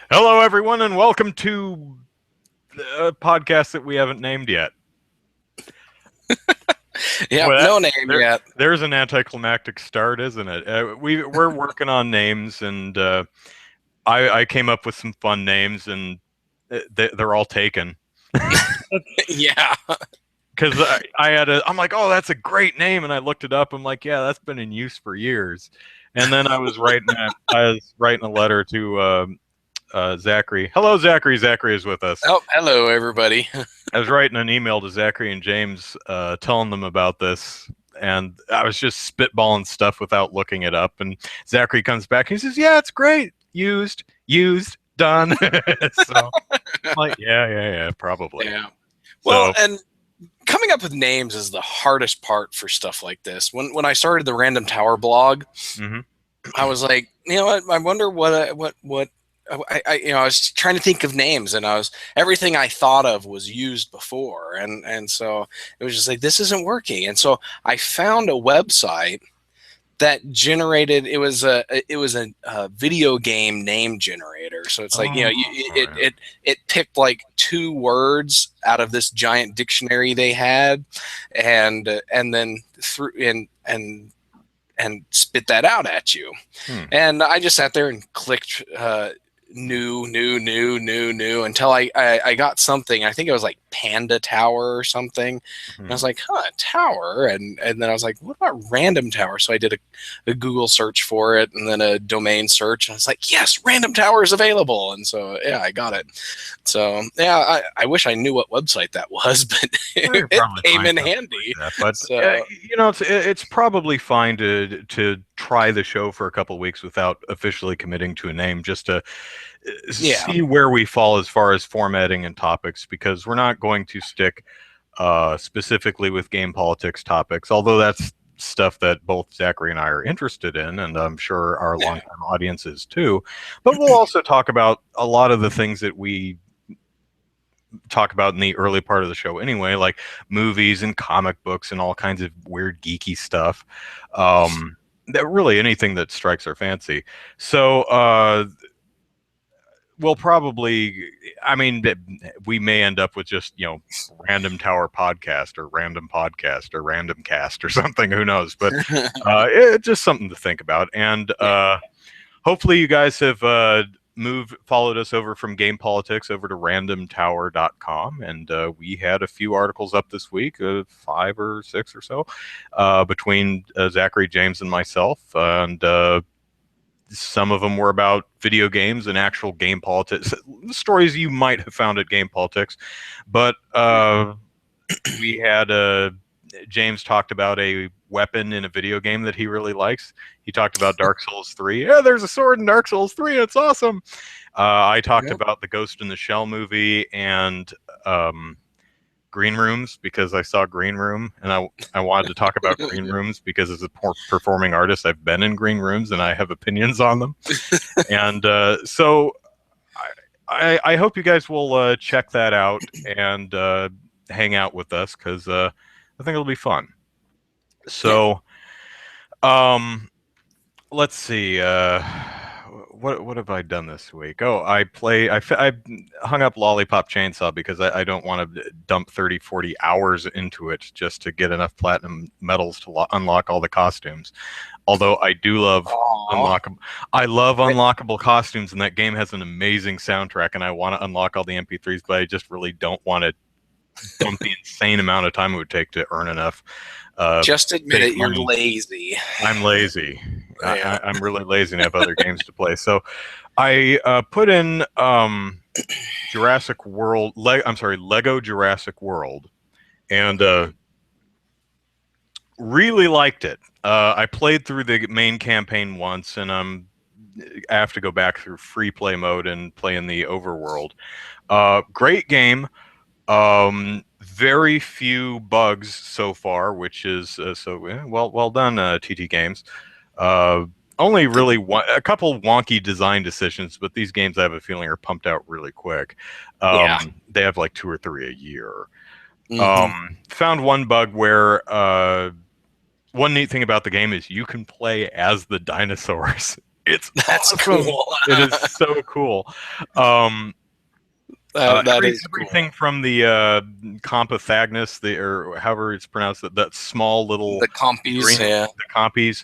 Hello, everyone, and welcome to a podcast that we haven't named yet. Yep, Well, no name yet. there's an anticlimactic start, isn't it? We're working on names, and I came up with some fun names, and they're all taken. Yeah. Because I'm like, oh, that's a great name, and I looked it up. I'm like, yeah, that's been in use for years. And then I was writing a letter to Zachary. Hello, Zachary. Zachary is with us. Oh, hello, everybody. I was writing an email to Zachary and James, telling them about this, and I was just spitballing stuff without looking it up. And Zachary comes back and he says, "Yeah, it's great. Used, done." So, like, yeah, probably. Yeah. Well, So, and coming up with names is the hardest part for stuff like this. When I started the Random Tower blog, mhm. I was like, you know what? I wonder what I was trying to think of names, and everything I thought of was used before, and so it was just like this isn't working, and so I found a website that generated it was a video game name generator. So it's like, Oh, yeah. it picked like two words out of this giant dictionary they had, and then through and spit that out at you. Hmm. And I just sat there and clicked new until I got something. I think it was like Panda Tower or something. And I Hmm. was like, huh, tower. And then I was like, what about Random Tower? So I did a Google search for it and then a domain search. And I was like, yes, Random Tower is available. And so, yeah, I got it. So, yeah, I wish I knew what website that was, but Well, you'll it probably came find in something handy. like that. But So, it's probably fine to try the show for a couple of weeks without officially committing to a name, just to yeah. see where we fall as far as formatting and topics, because we're not going to stick specifically with game politics topics, although that's stuff that both Zachary and I are interested in, and I'm sure our Yeah. longtime audience is too. But we'll also talk about a lot of the things that we talk about in the early part of the show anyway, like movies and comic books and all kinds of weird geeky stuff. That really anything that strikes our fancy. So we'll probably, I mean, we may end up with just, random tower podcast or random cast or something. Who knows? But it's just something to think about. And Yeah. hopefully you guys have followed us over from Game Politics over to randomtower.com. And we had a few articles up this week, 5 or 6 or so, between Zachary, James, and myself. And some of them were about video games and actual game politics, stories you might have found at Game Politics. But we had James talked about a weapon in a video game that he really likes. He talked about Dark Souls 3. Yeah, there's a sword in Dark Souls 3. It's awesome. I talked Yep. about the Ghost in the Shell movie and Green Rooms because I saw Green Room, and I wanted to talk about Green Rooms because as a performing artist, I've been in Green Rooms and I have opinions on them. And so I hope you guys will check that out and hang out with us because I think it'll be fun. Yeah. So let's see. What have I done this week? Oh, I hung up Lollipop Chainsaw because I don't want to dump 30, 40 hours into it just to get enough platinum medals to unlock all the costumes. Although I do love Aw. unlockable, I love unlockable costumes, and that game has an amazing soundtrack, and I want to unlock all the MP3s, but I just really don't want to dump the insane amount of time it would take to earn enough Just admit fake it, you're money. lazy. I'm lazy. Yeah. I'm really lazy and have other games to play. So I put in Jurassic World. I'm sorry, Lego Jurassic World, and really liked it. I played through the main campaign once, and I have to go back through free play mode and play in the overworld. Great game. Very few bugs so far, which is well done, TT Games. Uh, Only really a couple wonky design decisions, but these games I have a feeling are pumped out really quick. Yeah. They have like 2 or 3 a year. Hmm. Found one bug where one neat thing about the game is you can play as the dinosaurs It's That's awesome. cool. It is so cool. Um, That is everything cool. from the Compythagnus, or however it's pronounced, that small little The compies, green, yeah. the compies,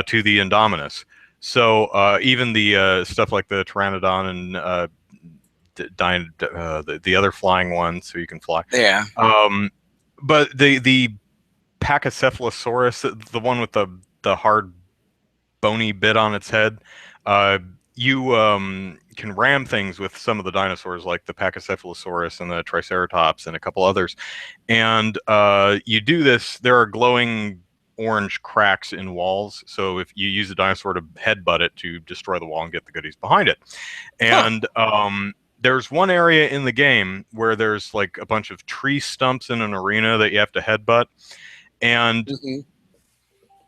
to the Indominus. So even the stuff like the Pteranodon and the other flying ones, so you can fly. Yeah. Um, but the Pachycephalosaurus, the one with the hard bony bit on its head, you can ram things with some of the dinosaurs, like the Pachycephalosaurus and the Triceratops and a couple others. And you do this, there are glowing orange cracks in walls. So if you use a dinosaur to headbutt it to destroy the wall and get the goodies behind it. Huh. And there's one area in the game where there's like a bunch of tree stumps in an arena that you have to headbutt. And Hmm.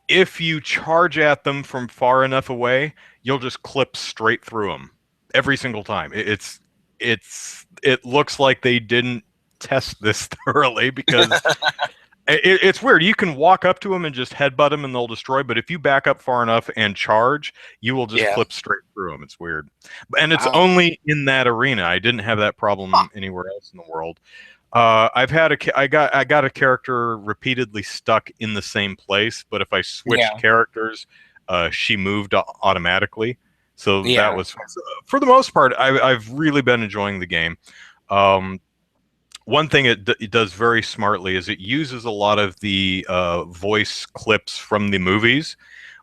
if you charge at them from far enough away, you'll just clip straight through them every single time. It looks like they didn't test this thoroughly, because it's weird. You can walk up to them and just headbutt them and they'll destroy. But if you back up far enough and charge, you will just Yeah. clip straight through them. It's weird, and it's Wow. only in that arena. I didn't have that Huh. problem anywhere else in the world. I got a character repeatedly stuck in the same place, but if I switched Yeah. characters, she moved automatically. So that Yeah. was, for the most part, I've really been enjoying the game. Um, One thing it does very smartly is it uses a lot of the voice clips from the movies,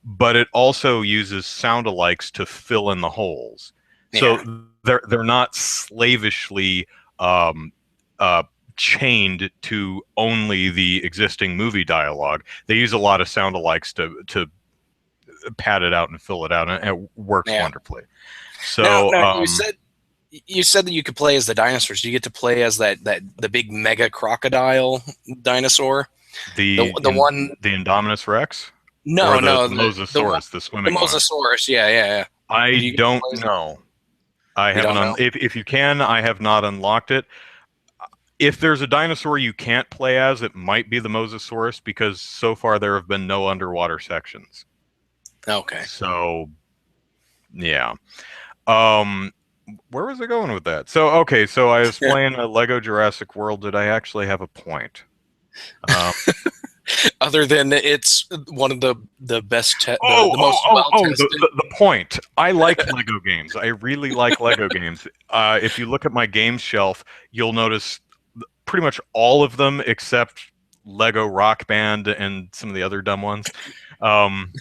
but it also uses sound-alikes to fill in the holes. Yeah. So they're not slavishly um, uh, chained to only the existing movie dialogue. They use a lot of sound-alikes to pad it out and fill it out, and it works Yeah. wonderfully. Now, So you said that you could play as the dinosaurs. Do you get to play as that the big mega crocodile dinosaur? The one? the Indominus Rex, or No, the no, the one, Mosasaurus, the the swimming one. mosasaurus. Yeah, yeah, yeah. Do I you get to don't play as it? know. I You haven't don't know? if you can, I have not unlocked it. If there's a dinosaur you can't play as, it might be the Mosasaurus, because so far there have been no underwater sections. Okay. So yeah. Um, where was I going with that? So okay, so I was playing a Lego Jurassic World. Did I actually have a point? Um, Other than it's one of the best, the most well the, tested. the point. I like Lego games. I really like Lego games. If you look at my game shelf, you'll notice pretty much all of them except Lego Rock Band and some of the other dumb ones.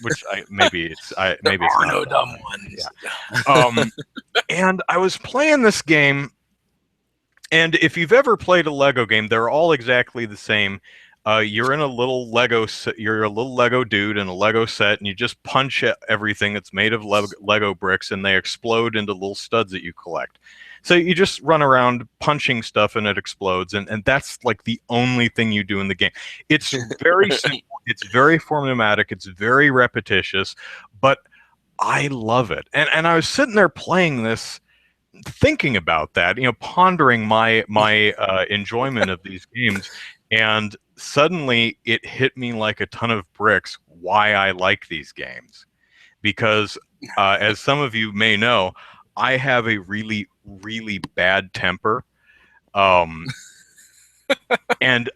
Which There maybe it's are not no dumb. dumb ones. Yeah. And I was playing this game, and if you've ever played a Lego game, they're all exactly the same. You're in a little you're a little Lego dude in a Lego set, and you just punch everything that's made of Lego bricks, and they explode into little studs that you collect. So you just run around punching stuff, and it explodes, and that's like the only thing you do in the game. It's very simple. It's very formulaic. It's very repetitious, but I love it. And I was sitting there playing this, thinking about that, pondering my enjoyment of these games, and suddenly it hit me like a ton of bricks why I like these games. Because as some of you may know, I have a really, really bad temper. Um, and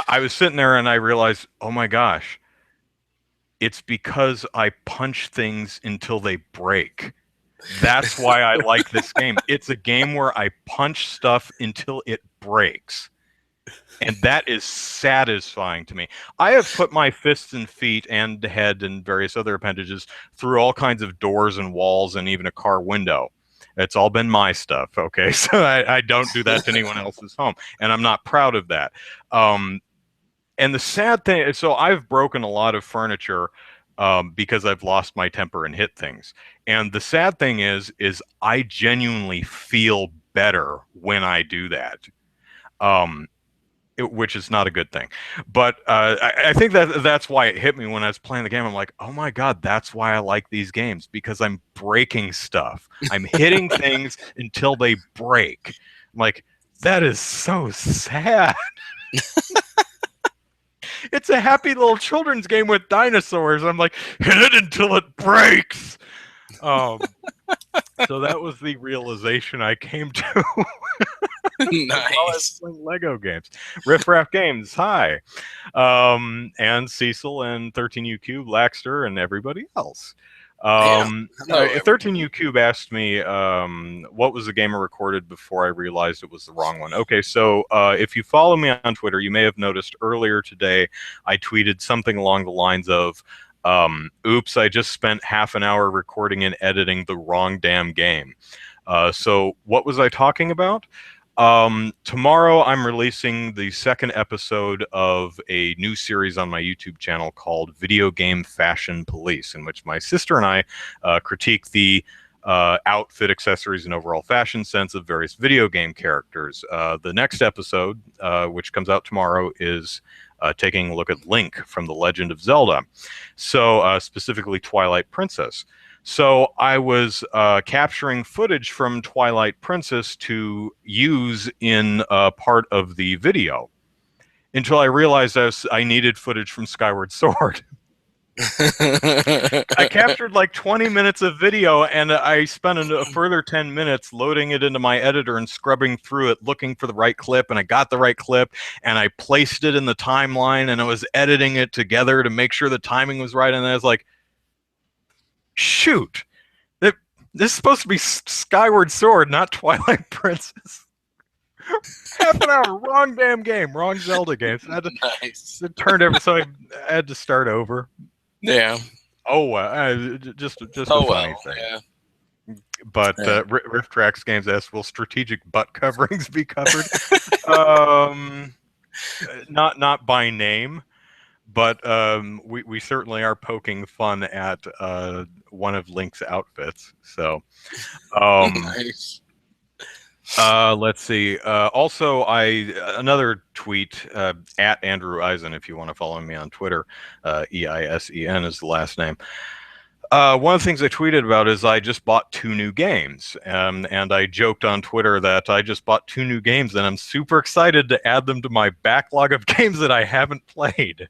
I was sitting there and I realized, oh my gosh, it's because I punch things until they break. That's why I like this game. It's a game where I punch stuff until it breaks. And that is satisfying to me. I have put my fists and feet and head and various other appendages through all kinds of doors and walls and even a car window. It's all been my stuff, okay? So I don't do that to anyone else's home, and I'm not proud of that. And the sad thing is, so I've broken a lot of furniture because I've lost my temper and hit things. And the sad thing is I genuinely feel better when I do that. Um, which is not a good thing. But I think that's why it hit me when I was playing the game. I'm like, oh my God, that's why I like these games, because I'm breaking stuff. I'm hitting things until they break. I'm like, that is so sad. It's a happy little children's game with dinosaurs. I'm like, hit it until it breaks. So that was the realization I came to while I was Nice. playing Lego games. Riff Raff Games, hi. And Cecil and 13U Cube, Laxter, and everybody else. Yeah. Hello, everyone. 13U Cube asked me what was the game I recorded before I realized it was the wrong one. Okay, so if you follow me on Twitter, you may have noticed earlier today I tweeted something along the lines of, oops, I just spent half an hour recording and editing the wrong damn game. So what was I talking about? Tomorrow I'm releasing the second episode of a new series on my YouTube channel called Video Game Fashion Police, in which my sister and I critique the outfit, accessories, and overall fashion sense of various video game characters. The next episode, which comes out tomorrow, is taking a look at Link from The Legend of Zelda, so specifically Twilight Princess. So I was capturing footage from Twilight Princess to use in part of the video until I realized I needed footage from Skyward Sword. I captured like 20 minutes of video, and I spent a further 10 minutes loading it into my editor and scrubbing through it, looking for the right clip, and I got the right clip, and I placed it in the timeline, and I was editing it together to make sure the timing was right, and then I was like, shoot. This is supposed to be Skyward Sword, not Twilight Princess. Half an hour, wrong damn game, wrong Zelda game. So I had to, Nice. it turned over, so I had to start over. Yeah. Oh, just a Oh funny well. thing. Yeah. But Yeah. Rift Tracks Games asks, will strategic butt coverings be covered? um, not by name, but we certainly are poking fun at one of Link's outfits. So. Nice. Let's see. Also, another tweet at Andrew Eisen, if you want to follow me on Twitter. Eisen is the last name. One of the things I tweeted about is I just bought 2 new games, and I joked on Twitter that I just bought 2 new games, and I'm super excited to add them to my backlog of games that I haven't played.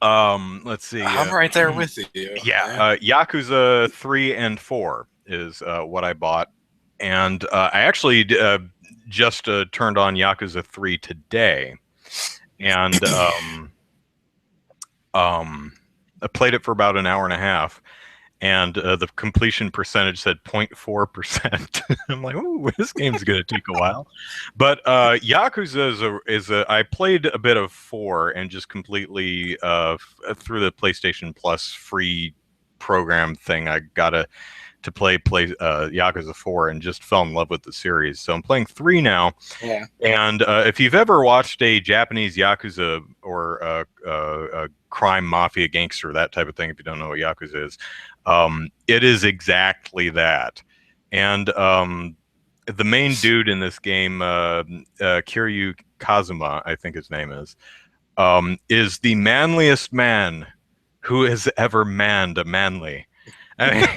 Let's see. I'm right there with you. Yeah, Yakuza 3 and 4 is what I bought, and I actually just turned on Yakuza 3 today, and I played it for about an hour and a half, and the completion percentage said 0.4%. I'm like, oh, this game's gonna take a while. But Yakuza is a I played a bit of 4 and just completely through the PlayStation Plus free program thing. I got to play Yakuza 4 and just fell in love with the series. So I'm playing 3 now. Yeah. And if you've ever watched a Japanese Yakuza or a crime mafia gangster, that type of thing, if you don't know what Yakuza is, it is exactly that. And the main dude in this game, Kiryu Kazuma, I think his name is the manliest man who has ever manned a manly. I mean,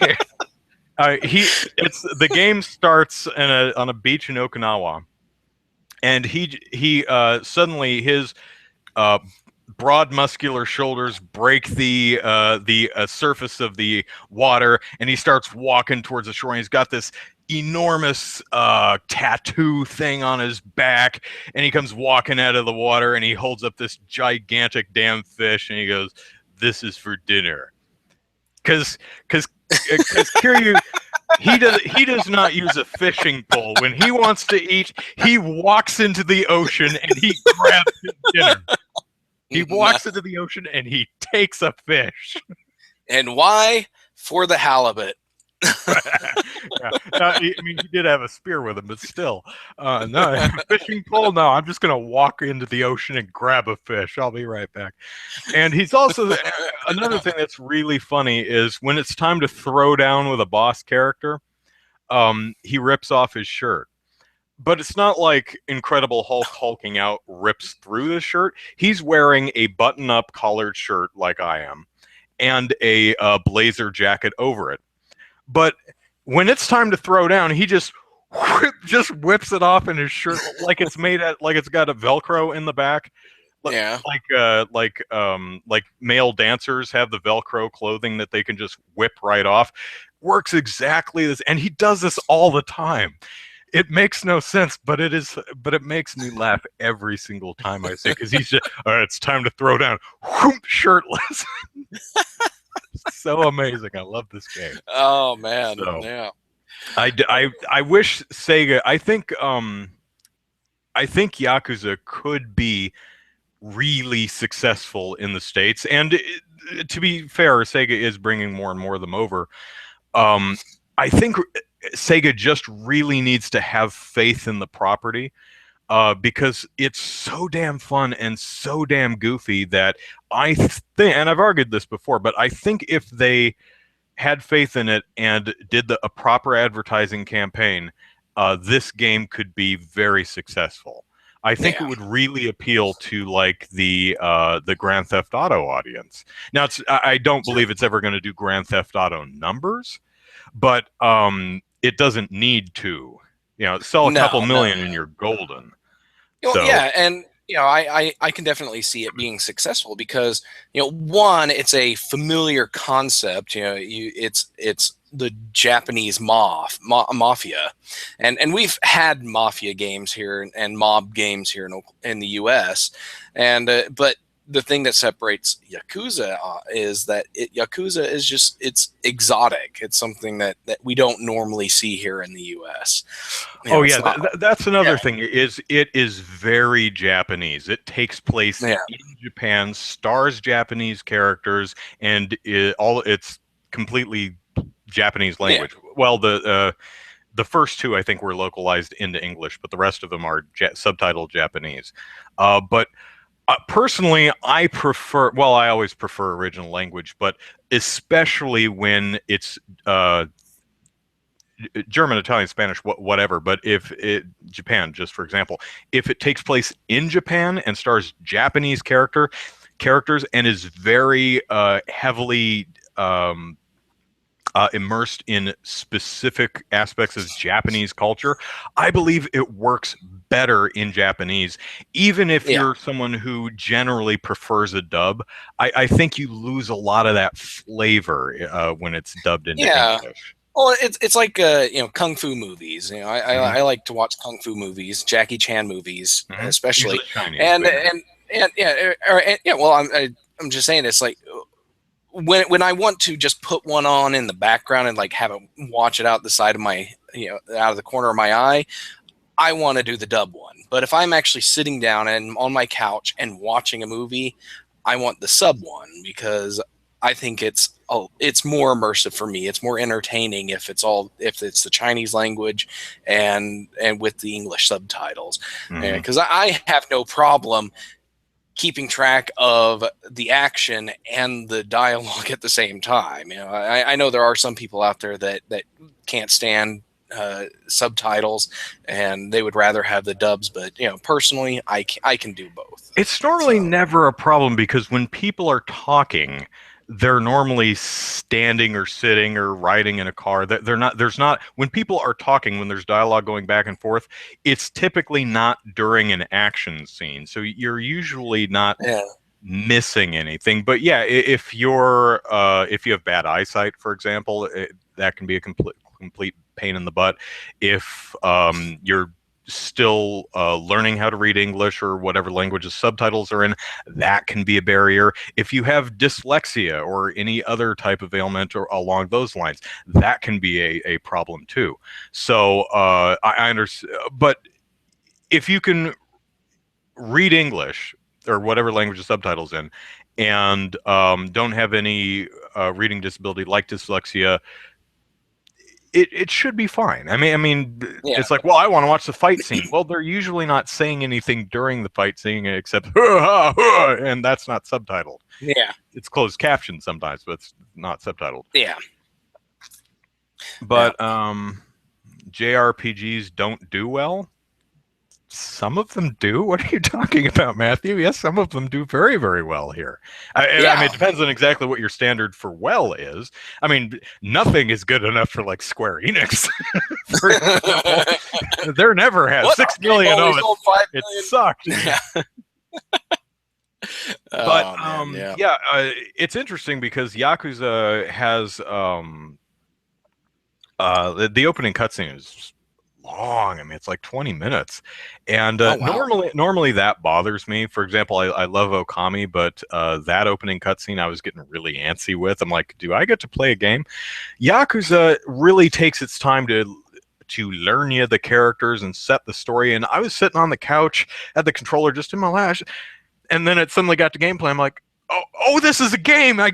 the game starts on a beach in Okinawa, and he suddenly his broad muscular shoulders break the surface of the water, and he starts walking towards the shore, and he's got this enormous tattoo thing on his back, and he comes walking out of the water, and he holds up this gigantic damn fish, and he goes, "This is for dinner." Because Kiryu, he does not use a fishing pole. When he wants to eat, he walks into the ocean and he grabs his dinner. He walks into the ocean and he takes a fish. And why? For the halibut. Yeah. I mean, he did have a spear with him, but still, no fishing pole. No, I'm just gonna walk into the ocean and grab a fish. I'll be right back. And he's also another thing that's really funny is when it's time to throw down with a boss character, he rips off his shirt. But it's not like Incredible Hulk hulking out rips through the shirt. He's wearing a button-up collared shirt like I am, and a blazer jacket over it. But when it's time to throw down, he just whips it off in his shirt like it's got a Velcro in the back. Yeah. Like male dancers have the Velcro clothing that they can just whip right off. Works exactly this, and he does this all the time. It makes no sense, but it makes me laugh every single time I see it, because he's just, all right, it's time to throw down, whoop, shirtless. So amazing. I love this game. Oh man. So Yeah. I wish Sega. I think Yakuza could be really successful in the States, and to be fair, Sega is bringing more and more of them over. Um, I think Sega just really needs to have faith in the property, because it's so damn fun and so damn goofy that I think, and I've argued this before, but I think if they had faith in it and did a proper advertising campaign, this game could be very successful. I think it Yeah. would really appeal to like the Grand Theft Auto audience. Now, I don't believe it's ever going to do Grand Theft Auto numbers, but it doesn't need to. Sell a couple No, no, million no. and you're golden. Well, So, yeah, and I can definitely see it being successful because one, it's a familiar concept. It's the Japanese mafia, and we've had mafia games here and mob games here in the U.S. and but the thing that separates Yakuza is that Yakuza is just it's exotic. It's something that we don't normally see here in the U.S. oh It's yeah, not. that's Yeah, another thing. It is very Japanese. It takes place yeah, in Japan, stars Japanese characters, and it's completely Japanese yeah, language. Well, the first two I think were localized into English, but the rest of them are subtitled Japanese. But personally, I prefer. Well, I always prefer original language, but especially when it's German, Italian, Spanish, whatever. But if Japan, just for example, if it takes place in Japan and stars Japanese characters and is very heavily immersed in specific aspects of Japanese culture, I believe it works better in Japanese. Even if yeah, you're someone who generally prefers a dub, I think you lose a lot of that flavor when it's dubbed into yeah. English. Well, it's like kung fu movies. Hmm. I like to watch kung fu movies, Jackie Chan movies, Hmm. especially, Usually Chinese, and but yeah. yeah, yeah. Well, I'm just saying it's like when I want to just put one on in the background and like have it watch it out the side of my out of the corner of my eye. I want to do the dub one. But if I'm actually sitting down and on my couch and watching a movie, I want the sub one because I think it's more immersive for me. It's more entertaining if it's the Chinese language and with the English subtitles. Hmm. Because I have no problem keeping track of the action and the dialogue at the same time. I know there are some people out there that can't stand subtitles and they would rather have the dubs, but personally, I can do both. It's normally So never a problem because when people are talking, they're normally standing or sitting or riding in a car. They're not. There's not when people are talking, when there's dialogue going back and forth. It's typically not during an action scene, so you're usually not yeah, missing anything. But yeah, if you have bad eyesight, for example, that can be a complete pain in the butt. If you're still learning how to read English or whatever language the subtitles are in, that can be a barrier. If you have dyslexia or any other type of ailment or along those lines, that can be a problem too. So I understand, but if you can read English or whatever language the subtitles in, and don't have any reading disability like dyslexia, it should be fine. I mean, yeah, it's like, well, I want to watch the fight scene. Well, they're usually not saying anything during the fight scene except and that's not subtitled. yeah, It's closed captioned sometimes, but it's not subtitled. yeah, yeah, But JRPGs don't do well. Some of them do. What are you talking about, Matthew? Yes, some of them do very, very well here. I mean, yeah. it depends on exactly what your standard for well is. I mean, nothing is good enough for like Square Enix, for example. They're never had What our 6 game million. only Oh, sold 5 it million? sucked. Yeah, But Oh man, yeah. yeah, it's interesting because Yakuza has the opening cutscene is just long. I mean, it's like 20 minutes, and Oh wow. normally that bothers me. For example, I love Okami, but that opening cutscene I was getting really antsy with. I'm like, do I get to play a game? Yakuza really takes its time to learn you the characters and set the story. And I was sitting on the couch at the controller just in my lash, and then it suddenly got to gameplay. I'm like, oh, this is a game. I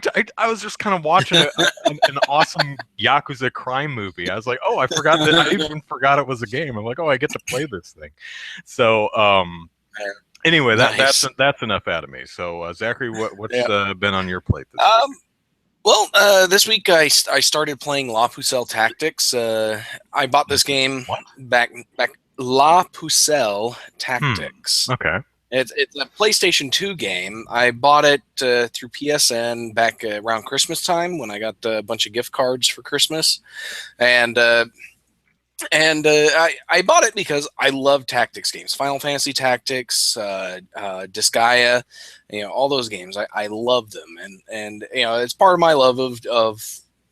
was just kind of watching an awesome Yakuza crime movie. I was like, oh, I even forgot it was a game. I'm like, oh, I get to play this thing. So, anyway, Nice. that's enough out of me. So, Zachary, what's Yeah. been on your plate this week? Um, well, this week I started playing La Pucelle Tactics. I bought this game What? back La Pucelle Hmm. Tactics. Okay. It's a PlayStation 2 game. I bought it through PSN back around Christmas time when I got a bunch of gift cards for Christmas, and I bought it because I love tactics games, Final Fantasy Tactics, Disgaea, all those games. I love them, and it's part of my love of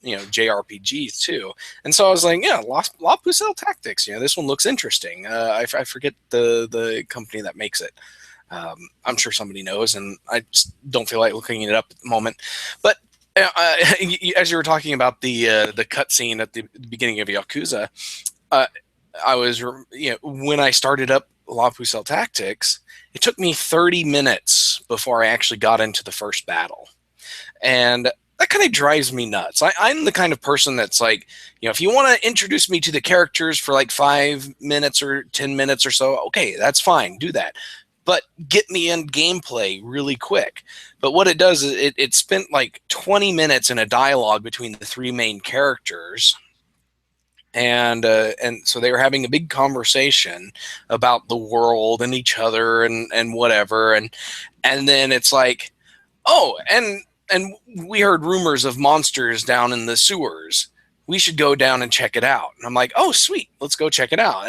JRPGs too. And so I was like, yeah, La Pucelle Tactics. This one looks interesting. I forget the company that makes it. I'm sure somebody knows, and I just don't feel like looking it up at the moment. But as you were talking about the cutscene at the beginning of Yakuza, uh, I was, when I started up La Pucelle Tactics, it took me 30 minutes before I actually got into the first battle. And that kind of drives me nuts. I'm the kind of person that's like, if you want to introduce me to the characters for like 5 minutes or 10 minutes or so, okay, that's fine, do that. But get me in gameplay really quick. But what it does is it spent like 20 minutes in a dialogue between the three main characters, and so they were having a big conversation about the world and each other and whatever, and then it's like, oh, and we heard rumors of monsters down in the sewers. We should go down and check it out. And I'm like, oh, sweet, let's go check it out.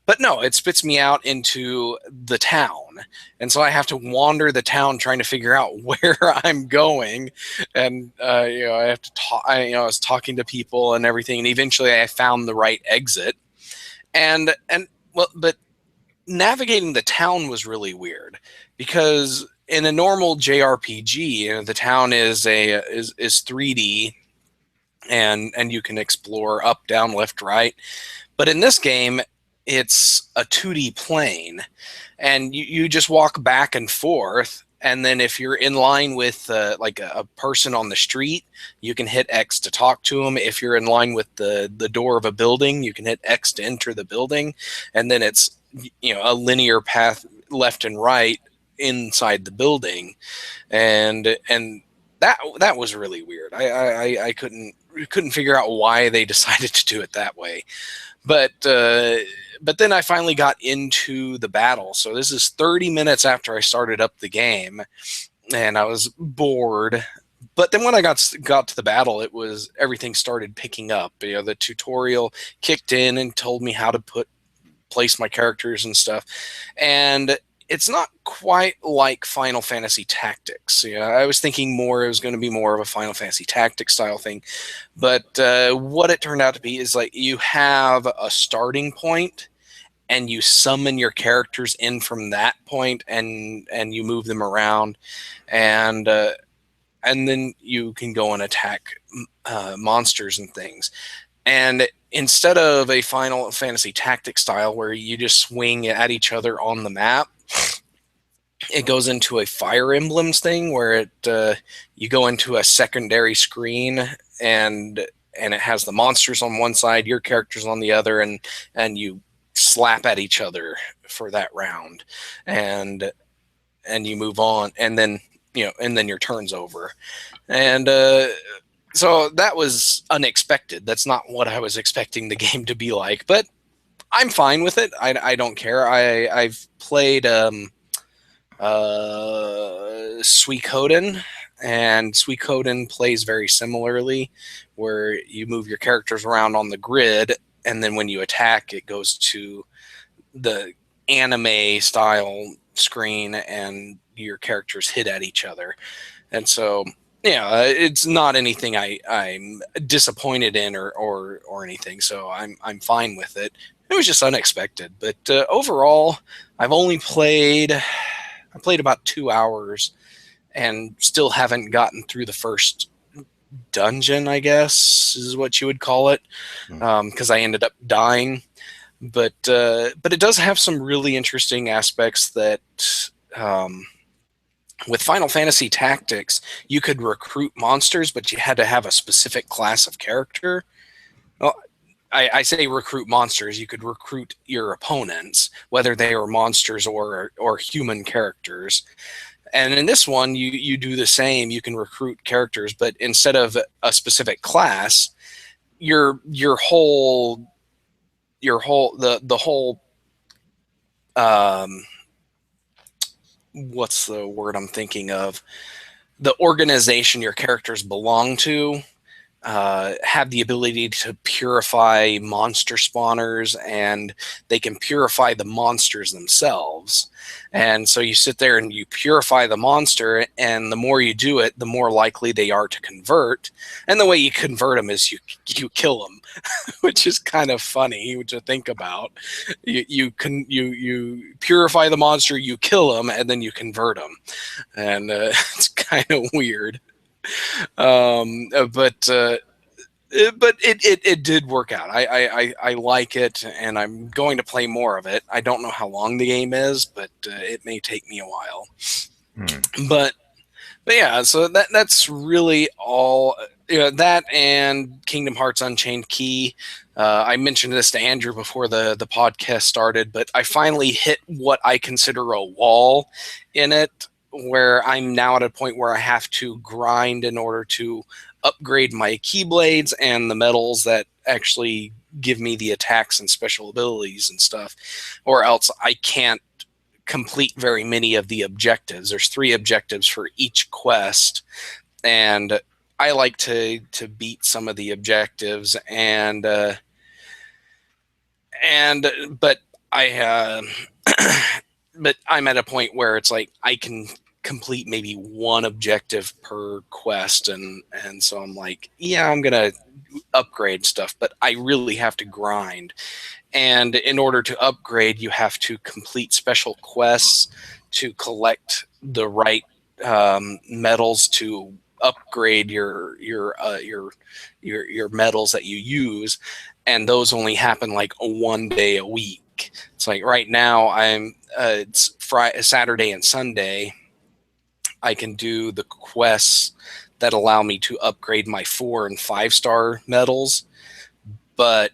But no, it spits me out into the town, and so I have to wander the town trying to figure out where I'm going. And I have to talk. I was talking to people and everything, and eventually I found the right exit. And well, but navigating the town was really weird because in a normal JRPG, the town is 3D, and you can explore up, down, left, right. But in this game, it's a 2D plane, and you just walk back and forth. And then if you're in line with like a person on the street, you can hit X to talk to them. If you're in line with the door of a building, you can hit X to enter the building. And then it's a linear path left and right inside the building, and that was really weird. I couldn't figure out why they decided to do it that way. But then I finally got into the battle. So this is 30 minutes after I started up the game, and I was bored. But then when I got to the battle, it was everything started picking up. The tutorial kicked in and told me how to place my characters and stuff, and it's not quite like Final Fantasy Tactics. I was thinking more it was going to be more of a Final Fantasy Tactics style thing, but what it turned out to be is like you have a starting point, and you summon your characters in from that point, and you move them around, and then you can go and attack monsters and things. And instead of a Final Fantasy Tactics style where you just swing at each other on the map, it goes into a Fire Emblems thing where you go into a secondary screen, and it has the monsters on one side, your characters on the other, and you slap at each other for that round, and you move on, and then your turn's over. And so that was unexpected. That's not what I was expecting the game to be like, but I'm fine with it. I don't care. I've played Suikoden, and Suikoden plays very similarly, where you move your characters around on the grid, and then when you attack, it goes to the anime style screen and your characters hit at each other. And so, yeah, it's not anything I'm disappointed in or anything. So I'm fine with it. It was just unexpected, but overall, I played about 2 hours and still haven't gotten through the first dungeon, I guess is what you would call it, because I ended up dying. But it does have some really interesting aspects that. With Final Fantasy Tactics, you could recruit monsters, but you had to have a specific class of character. Well, I say recruit monsters. You could recruit your opponents, whether they are monsters or human characters. And in this one, you do the same. You can recruit characters, but instead of a specific class, your whole the whole what's the word I'm thinking of? The organization your characters belong to have the ability to purify monster spawners, and they can purify the monsters themselves. And so you sit there and you purify the monster, and the more you do it, the more likely they are to convert. And the way you convert them is you kill them, which is kind of funny to think about. You purify the monster, you kill them, and then you convert them, and it's kind of weird. But it did work out. I like it, and I'm going to play more of it. I don't know how long the game is, but it may take me a while. But yeah, so that's really all. That and Kingdom Hearts Unchained Key. I mentioned this to Andrew before the podcast started, but I finally hit what I consider a wall in it, where I'm now at a point where I have to grind in order to upgrade my keyblades and the medals that actually give me the attacks and special abilities and stuff, or else I can't complete very many of the objectives. There's 3 objectives for each quest, and I like to beat some of the objectives, but I but I'm at a point where it's like I can complete maybe 1 objective per quest, and so I'm like, yeah, I'm gonna upgrade stuff, but I really have to grind. And in order to upgrade, you have to complete special quests to collect the right medals to upgrade your medals that you use, and those only happen like 1 day a week. It's like right now it's Friday, Saturday, and Sunday. I can do the quests that allow me to upgrade my 4 and 5-star medals, but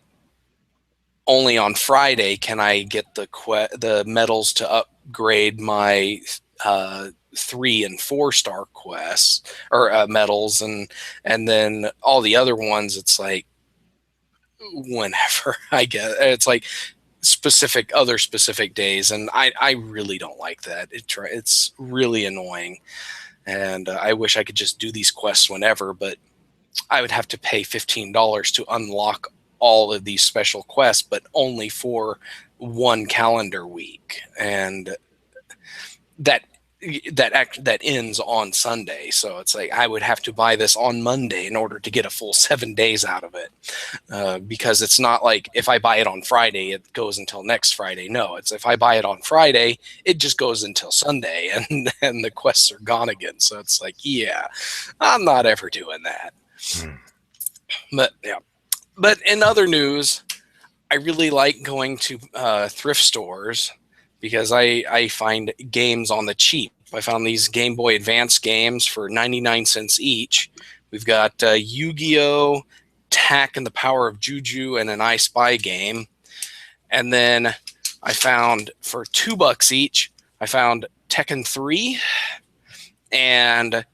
only on Friday can I get the medals to upgrade my 3 and 4-star quests or medals, and then all the other ones, it's like whenever I get it's like specific days, and I really don't like that. It's really annoying, and I wish I could just do these quests whenever, but I would have to pay $15 to unlock all of these special quests, but only for 1 calendar week, and that ends on Sunday. So it's like I would have to buy this on Monday in order to get a full 7 days out of it, because it's not like if I buy it on Friday, it goes until next Friday. No, it's if I buy it on Friday, it just goes until Sunday, and the quests are gone again. So it's like, yeah, I'm not ever doing that. But yeah. But in other news, I really like going to thrift stores because I find games on the cheap. I found these Game Boy Advance games for 99 cents each. We've got Yu-Gi-Oh!, Tak and the Power of Juju, and an I Spy game. And then I found for $2 each, I found Tekken 3 and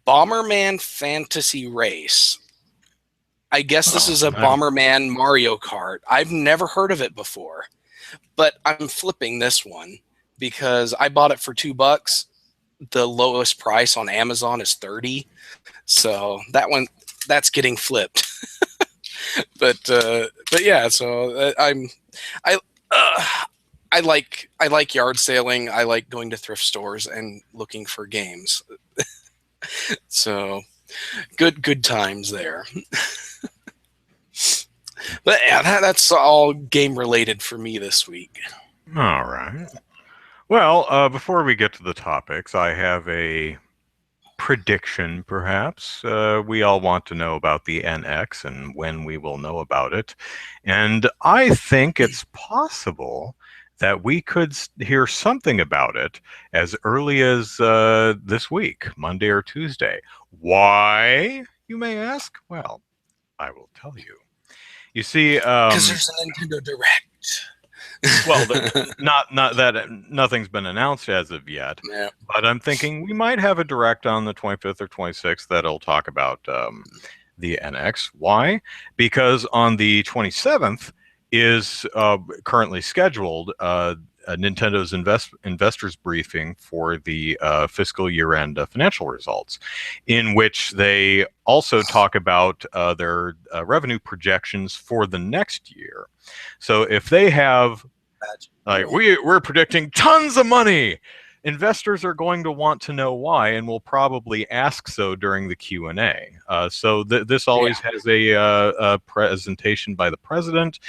Bomberman Fantasy Race. I guess this is a Bomberman Mario Kart. I've never heard of it before, but I'm flipping this one because I bought it for $2. The lowest price on Amazon is $30, so that's getting flipped. but yeah, so I like yard sailing. I like going to thrift stores and looking for games. So good times there. But yeah, that's all game related for me this week. All right. Well, before we get to the topics, I have a prediction, perhaps. We all want to know about the NX and when we will know about it. And I think it's possible that we could hear something about it as early as this week, Monday or Tuesday. Why, you may ask? Well, I will tell you. You see, Because there's a Nintendo Direct. well, not that nothing's been announced as of yet, Yeah. but I'm thinking we might have a direct on the 25th or 26th that'll talk about the NX. Why? Because on the 27th is currently scheduled Nintendo's investors briefing for the fiscal year-end financial results, in which they also talk about their revenue projections for the next year. So if they have, like, we're predicting tons of money, investors are going to want to know why, and will probably ask so during the Q&A. So this always has a presentation by the president.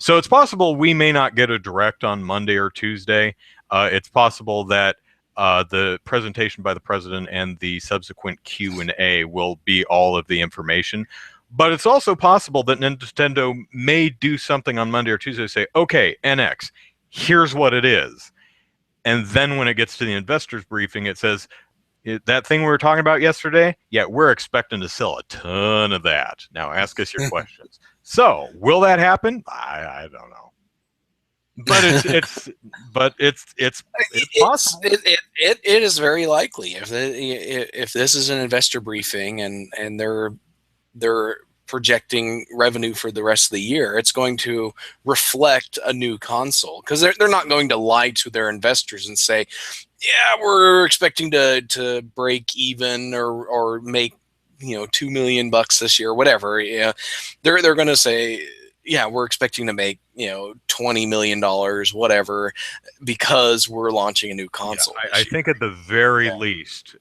So it's possible we may not get a direct on Monday or Tuesday. It's possible that the presentation by the president and the subsequent Q&A will be all of the information. But it's also possible that Nintendo may do something on Monday or Tuesday, say, okay, NX, here's what it is. And then when it gets to the investors briefing, it says, that thing we were talking about yesterday, yeah, we're expecting to sell a ton of that. Now ask us your questions. So will that happen? I don't know. But it's possible. It is very likely if this is an investor briefing and they're projecting revenue for the rest of the year, it's going to reflect a new console, because they're not going to lie to their investors and say, yeah, we're expecting to break even or make $2 million this year, whatever. Yeah, they're going to say, yeah, we're expecting to make $20 million, whatever, because we're launching a new console. Yeah, I think at the very least,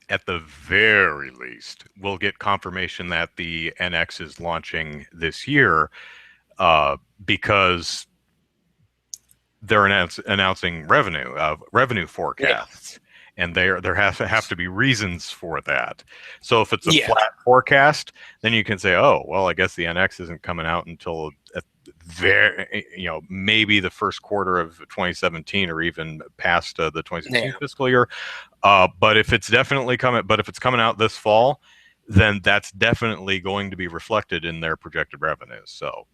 we'll get confirmation that the NX is launching this year, because they're announcing revenue forecasts, and there has to have to be reasons for that. So if it's a flat forecast, then you can say, oh, well, I guess the NX isn't coming out until maybe the first quarter of 2017, or even past the 2016 fiscal year. But if it's coming out this fall, then that's definitely going to be reflected in their projected revenues. So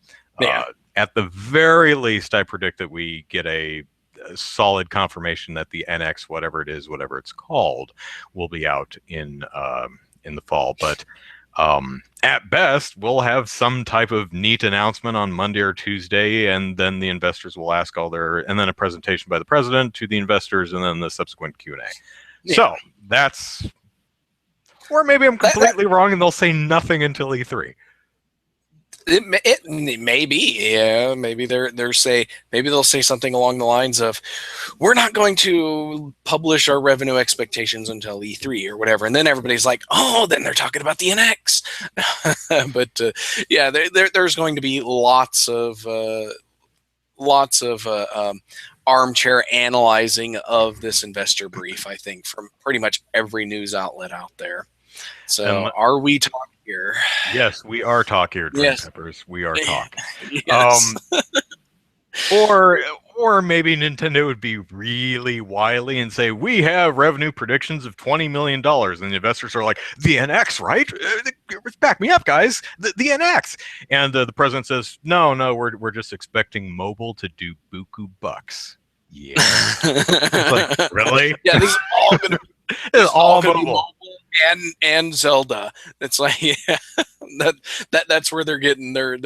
at the very least, I predict that we get a solid confirmation that the NX, whatever it's called, will be out in the fall. But at best, we'll have some type of neat announcement on Monday or Tuesday, and then the investors will ask and then a presentation by the president to the investors, and then the subsequent Q&A. So that's, or maybe I'm completely wrong and they'll say nothing until E3. It may be, yeah. Maybe they'll say something along the lines of, "We're not going to publish our revenue expectations until E3 or whatever," and then everybody's like, "Oh, then they're talking about the NX." But yeah, there's going to be lots of armchair analyzing of this investor brief, I think, from pretty much every news outlet out there. So, are we talking here? Yes, we are talking here, Dream Peppers. We are talking. Yes. Or maybe Nintendo would be really wily and say, we have revenue predictions of $20 million. And the investors are like, the NX, right? Back me up, guys. The NX. And the president says, no, we're just expecting mobile to do buku bucks. Yeah. It's like, really? Yeah, this is all going to it's all mobile. And Zelda. It's like, yeah, that's where they're getting their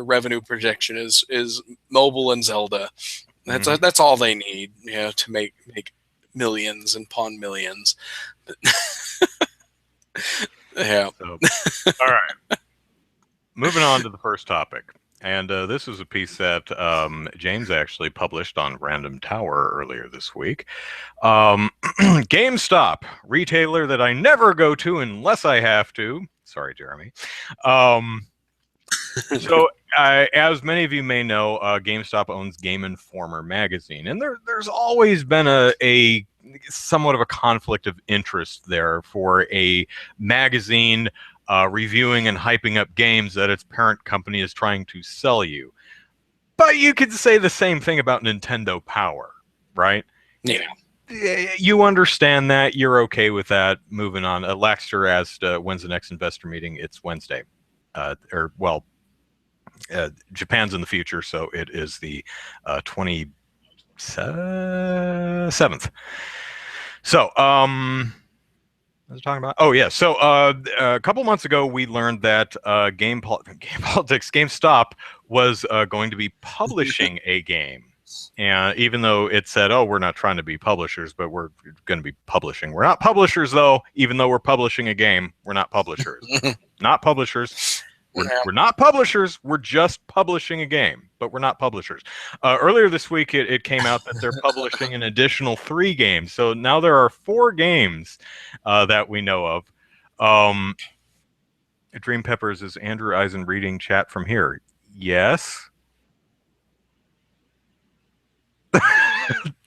revenue projection is mobile and Zelda. That's all they need, to make millions and pawn millions. Yeah. So, all right. Moving on to the first topic. And this is a piece that James actually published on Random Tower earlier this week. GameStop, retailer that I never go to unless I have to. Sorry, Jeremy. Um, so, as many of you may know, GameStop owns Game Informer magazine, and there's always been a somewhat of a conflict of interest there for a magazine reviewing and hyping up games that its parent company is trying to sell you. But you could say the same thing about Nintendo Power, right? Yeah. You understand that. You're okay with that. Moving on. Laxter asked, when's the next investor meeting? It's Wednesday. Japan's in the future, so it is the 27th. So, what was I talking about? Oh, yeah. So, a couple months ago, we learned that Game Politics, GameStop was going to be publishing a game. And even though it said, oh, we're not trying to be publishers, but we're going to be publishing. We're not publishers, though, even though we're publishing a game. We're not publishers. Not publishers. We're not publishers. We're just publishing a game, but we're not publishers. Earlier this week, it came out that they're publishing an additional 3 games. So now there are 4 games that we know of. Dream Peppers, is Andrew Eisen reading chat from here? Yes.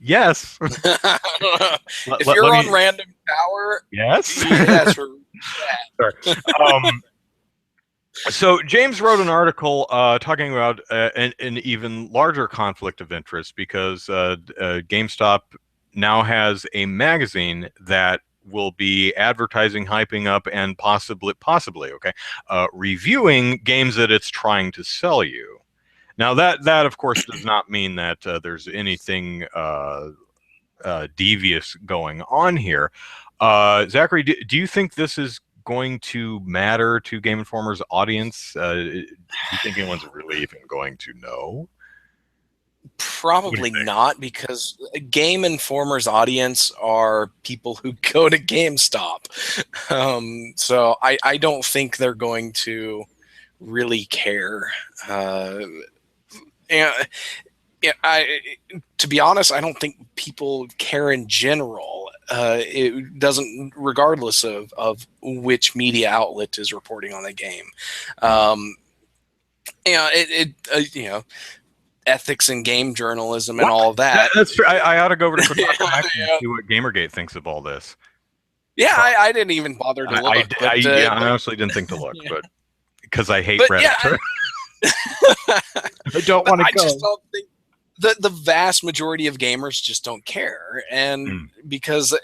Yes. If you're on Random Tower, yes. Yes. Sorry. So James wrote an article talking about an even larger conflict of interest because GameStop now has a magazine that will be advertising, hyping up, and possibly, reviewing games that it's trying to sell you. Now that of course does not mean that there's anything devious going on here. Zachary, do you think this is going to matter to Game Informer's audience? Do you think anyone's really even going to know? Probably not, because Game Informer's audience are people who go to GameStop. So I don't think they're going to really care. To be honest, I don't think people care in general. It doesn't, regardless of which media outlet is reporting on the game. Ethics and game journalism and all of that. That's true. I ought to go over to Kotaku and see what Gamergate thinks of all this. Yeah, I didn't even bother to look. I honestly didn't think to look, but because I hate Reddit. Yeah, I don't want to go. I just don't think the vast majority of gamers just don't care, and because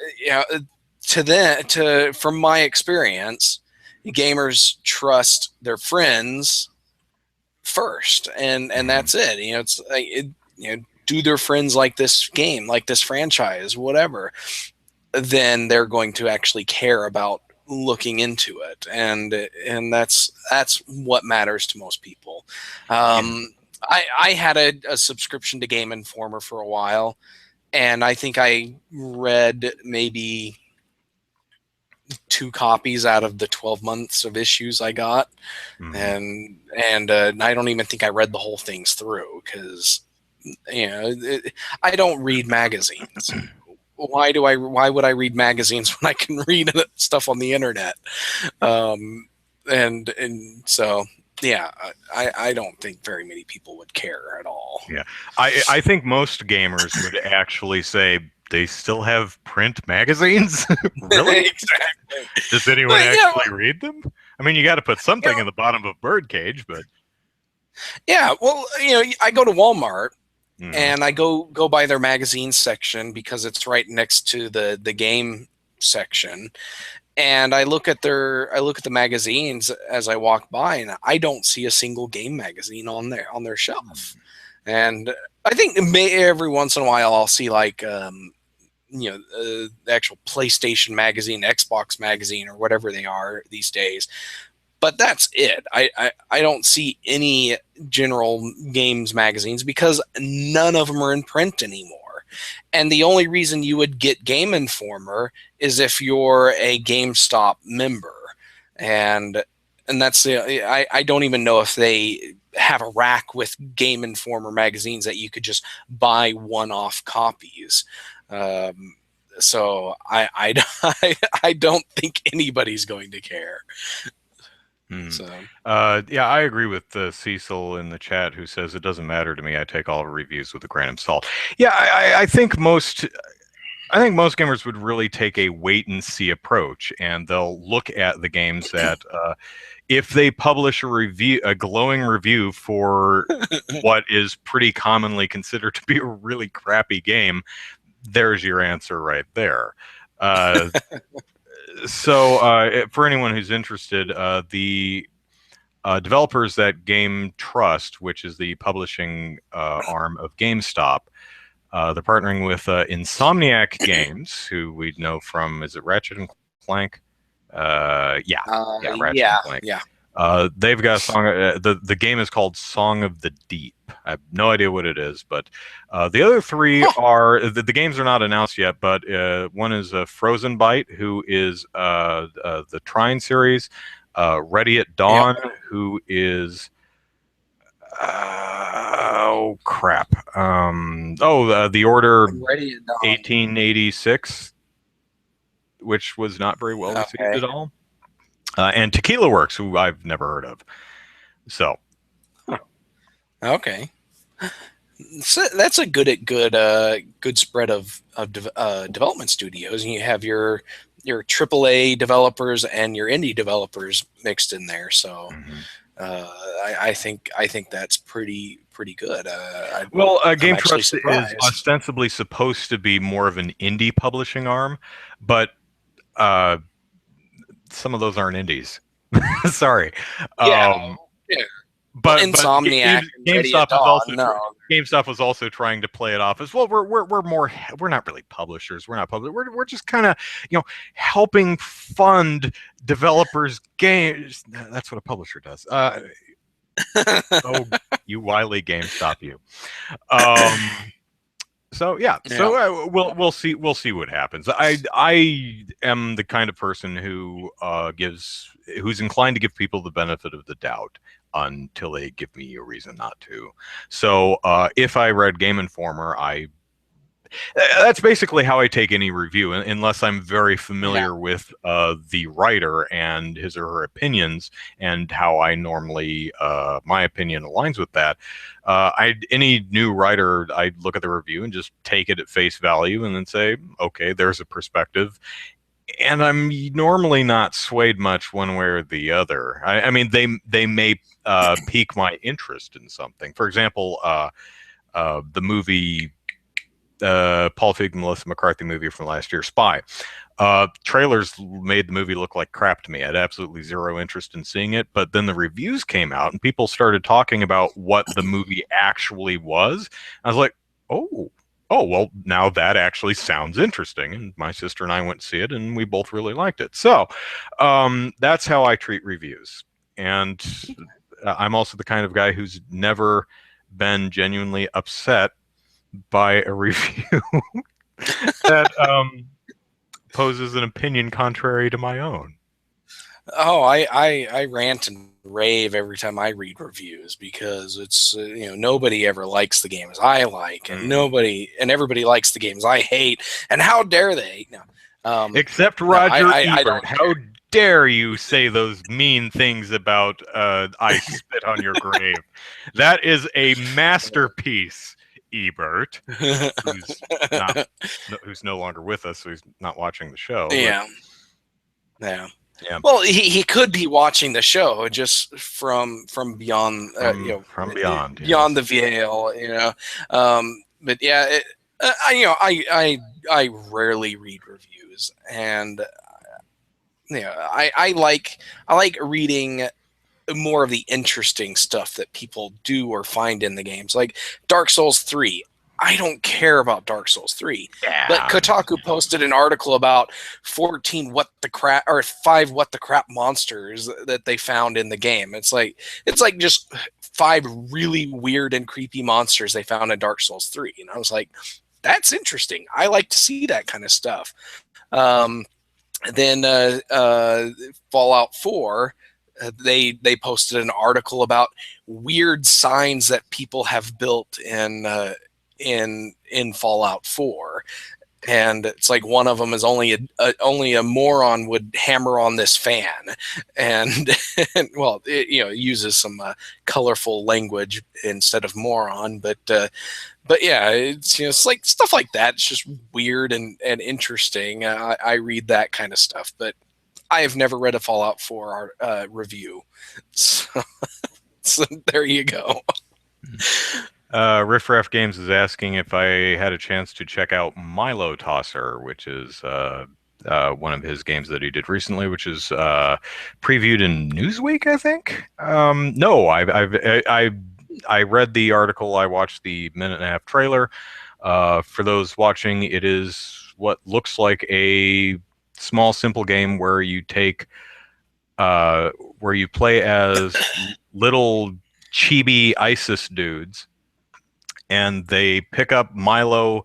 from my experience, gamers trust their friends first, and that's it. It's like, do their friends like this game, like this franchise, whatever, then they're going to actually care about looking into it, and that's what matters to most people. I had a subscription to Game Informer for a while, and I think I read maybe 2 copies out of the 12 months of issues I got. And I don't even think I read the whole things through, because I don't read magazines. Why would I read magazines when I can read stuff on the internet? And so yeah, I don't think very many people would care at all. Yeah, I think most gamers would actually say, they still have print magazines? Really? Exactly. Does anyone actually read them? I mean, you got to put something in the bottom of Birdcage, but yeah, well, I go to Walmart and I go by their magazine section because it's right next to the game section. And I look at the magazines as I walk by, and I don't see a single game magazine on their shelf. And I think every once in a while I'll see like the actual PlayStation magazine, Xbox magazine, or whatever they are these days. But that's it. I don't see any general games magazines because none of them are in print anymore. And the only reason you would get Game Informer is if you're a GameStop member. And and that's the I don't even know if they have a rack with Game Informer magazines that you could just buy one-off copies. So I don't think anybody's going to care. So Yeah, I agree with Cecil in the chat, who says it doesn't matter to me. I take all reviews with a grain of salt. Yeah, I think most gamers would really take a wait and see approach, and they'll look at the games that if they publish a glowing review for what is pretty commonly considered to be a really crappy game, there's your answer right there. So for anyone who's interested, the developers at Game Trust, which is the publishing arm of GameStop, they're partnering with Insomniac Games, who we know from, is it Ratchet and Clank? Yeah, Ratchet and Clank. Yeah. They've got a song. The game is called Song of the Deep. I have no idea what it is, but the other three are the games are not announced yet. But one is Frozen Byte, who is the Trine series. Ready at Dawn, who is oh crap. The Order 1886, which was not very well received at all. And Tequila Works, who I've never heard of. So, okay, so that's a good spread of development studios, and you have your AAA developers and your indie developers mixed in there. So, I think that's pretty good. Game Trust is ostensibly supposed to be more of an indie publishing arm, but some of those aren't indies. Sorry. But Insomniac, GameStop was also trying to play it off as well. We're not really publishers. We're not publishers. We're just kind of helping fund developers' games. That's what a publisher does. Oh, you wily GameStop, you. So we'll see what happens. I am the kind of person who's inclined to give people the benefit of the doubt until they give me a reason not to. So if I read Game Informer, that's basically how I take any review, unless I'm very familiar with the writer and his or her opinions and how I normally my opinion aligns with that. Any new writer, I look at the review and just take it at face value and then say, okay, there's a perspective. And I'm normally not swayed much one way or the other. I mean, they may pique my interest in something. For example, the movie, Paul Feig and Melissa McCarthy movie from last year, Spy. Trailers made the movie look like crap to me. I had absolutely zero interest in seeing it. But then the reviews came out and people started talking about what the movie actually was. I was like, oh, well, now that actually sounds interesting. And my sister and I went to see it and we both really liked it. So that's how I treat reviews. And I'm also the kind of guy who's never been genuinely upset by a review that poses an opinion contrary to my own. Oh, I rant and rave every time I read reviews, because it's nobody ever likes the games I like, and everybody likes the games I hate, and how dare they? No, except Roger Ebert. How dare you say those mean things about I spit on your grave? That is a masterpiece. Ebert, who's no longer with us, so he's not watching the show. Yeah. Well, he could be watching the show just from beyond, from beyond the veil, But yeah, I rarely read reviews, and I like reading more of the interesting stuff that people do or find in the games, like Dark Souls 3. I don't care about Dark Souls 3. Yeah. But Kotaku posted an article about 5 what the crap monsters that they found in the game. It's like just 5 really weird and creepy monsters they found in Dark Souls 3. And I was like, that's interesting. I like to see that kind of stuff. Then Fallout 4, they posted an article about weird signs that people have built in Fallout 4. And it's like one of them is only a moron would hammer on this fan, and, and well, it, uses some colorful language instead of moron, but yeah, it's like stuff like that. It's just weird and interesting. I read that kind of stuff, but I have never read a Fallout 4 review, so, so there you go. Riff Raff Games is asking if I had a chance to check out Milo Tosser, which is one of his games that he did recently, which is previewed in Newsweek, I think. No, I read the article. I watched the minute-and-a-half trailer. For those watching, it is what looks like a small, simple game where you play as little chibi ISIS dudes, and they pick up Milo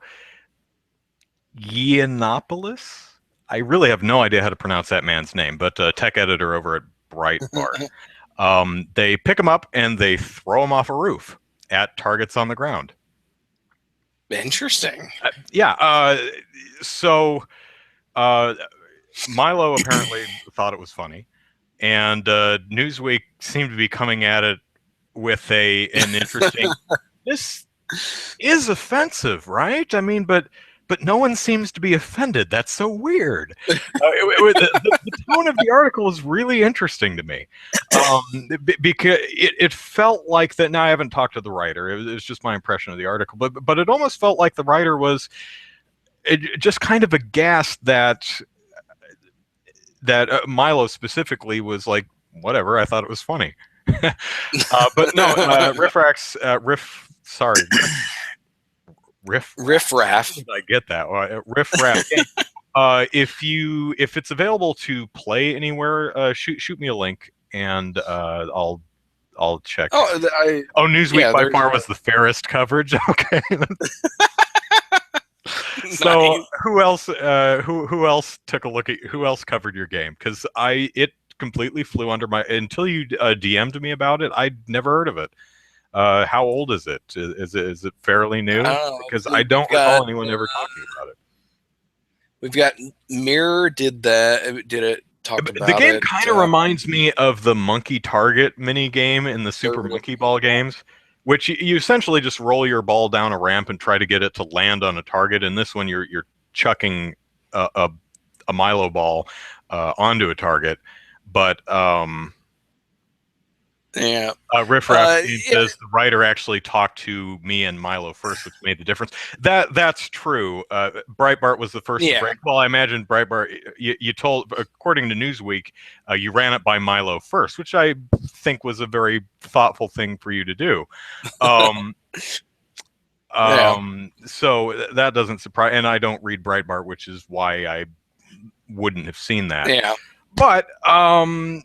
Yiannopoulos. I really have no idea how to pronounce that man's name, but tech editor over at Breitbart. They pick him up and they throw him off a roof at targets on the ground. Interesting. So Milo apparently thought it was funny, and Newsweek seemed to be coming at it with an interesting. This is offensive, right? I mean, but no one seems to be offended. That's so weird. The tone of the article is really interesting to me, because it felt like that. Now I haven't talked to the writer. It was just my impression of the article, but it almost felt like the writer was just kind of aghast that Milo specifically was like, whatever. I thought it was funny, but no, Riff Raff. I get that. Riff Raff. If it's available to play anywhere, shoot me a link and I'll check. Newsweek by far was the fairest coverage. Okay. So nice. Who else took a look at who else covered your game? Because it completely flew under my until you DM'd me about it. I'd never heard of it. How old is it? Is it fairly new? Because I don't recall anyone ever talking about it. We've got Mirror did it talked about it. The game kind of reminds me of the Monkey Target mini game in the Super Monkey Ball games, which you essentially just roll your ball down a ramp and try to get it to land on a target. In this one, you're chucking a Milo ball onto a target, but yeah. Riff Raff says the writer actually talked to me and Milo first, which made the difference. That's true. Breitbart was the first to break. Well, I imagine Breitbart, you told, according to Newsweek, you ran it by Milo first, which I think was a very thoughtful thing for you to do. So that doesn't surprise, and I don't read Breitbart, which is why I wouldn't have seen that. Yeah. But I'd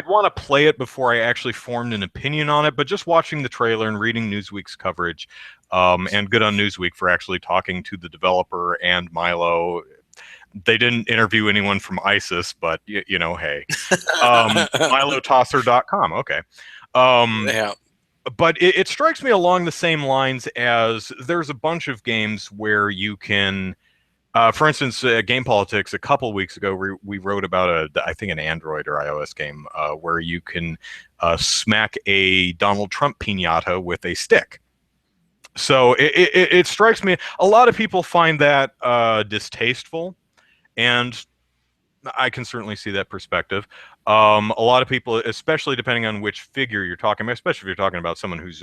want to play it before I actually formed an opinion on it, but just watching the trailer and reading Newsweek's coverage, and good on Newsweek for actually talking to the developer and Milo. They didn't interview anyone from ISIS, but hey, milotosser.com. Okay. Yeah. But it strikes me along the same lines as there's a bunch of games where you can, for instance, Game Politics, a couple weeks ago, we wrote about I think an Android or iOS game where you can smack a Donald Trump piñata with a stick. So it strikes me, a lot of people find that distasteful, and I can certainly see that perspective. A lot of people, especially depending on which figure you're talking about, especially if you're talking about someone who's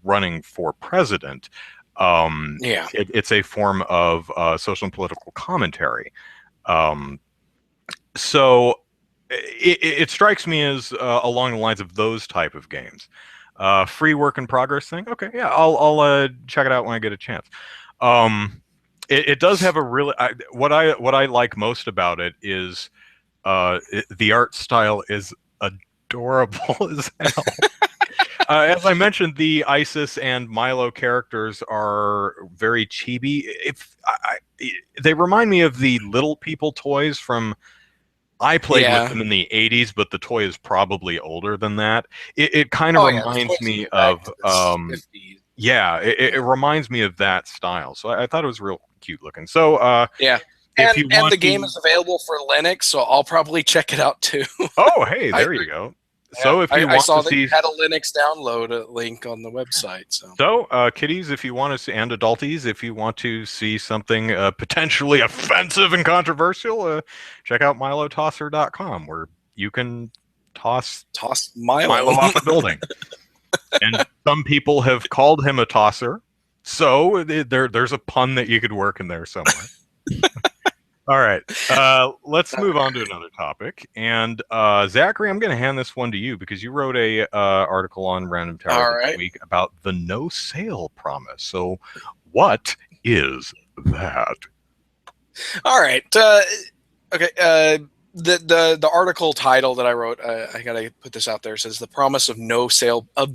running for president, it's a form of social and political commentary. So it strikes me as along the lines of those type of games. Free work in progress thing. Okay, yeah, I'll check it out when I get a chance. It does have a really what I like most about it is the art style is adorable as hell. As I mentioned, the ISIS and Milo characters are very chibi. They remind me of the Little People toys from I played with Yeah. them in the 80s, but the toy is probably older than that. It kind of Oh yeah, the reminds toys me go back of, to the 50s. yeah, it Yeah. reminds me of that style. So I thought it was real cute looking. So Yeah. if you And want the game to, is available for Linux, so I'll probably check it out too. oh, hey, I there you go. Yeah, So if you I want to saw that you see, had a Linux download link on the website. So so kiddies, if you want to see, and adulties, if you want to see something potentially offensive and controversial, check out milotosser.com where you can toss toss Milo. Milo off a building. And some people have called him a tosser. So there's a pun that you could work in there somewhere. All right. Let's move on to another topic. And Zachary, I'm going to hand this one to you because you wrote a article on Random Tower All this right. week about the no sale promise. So, what is that? All right. Okay. The article title that I wrote, I gotta put this out there. Says the promise of the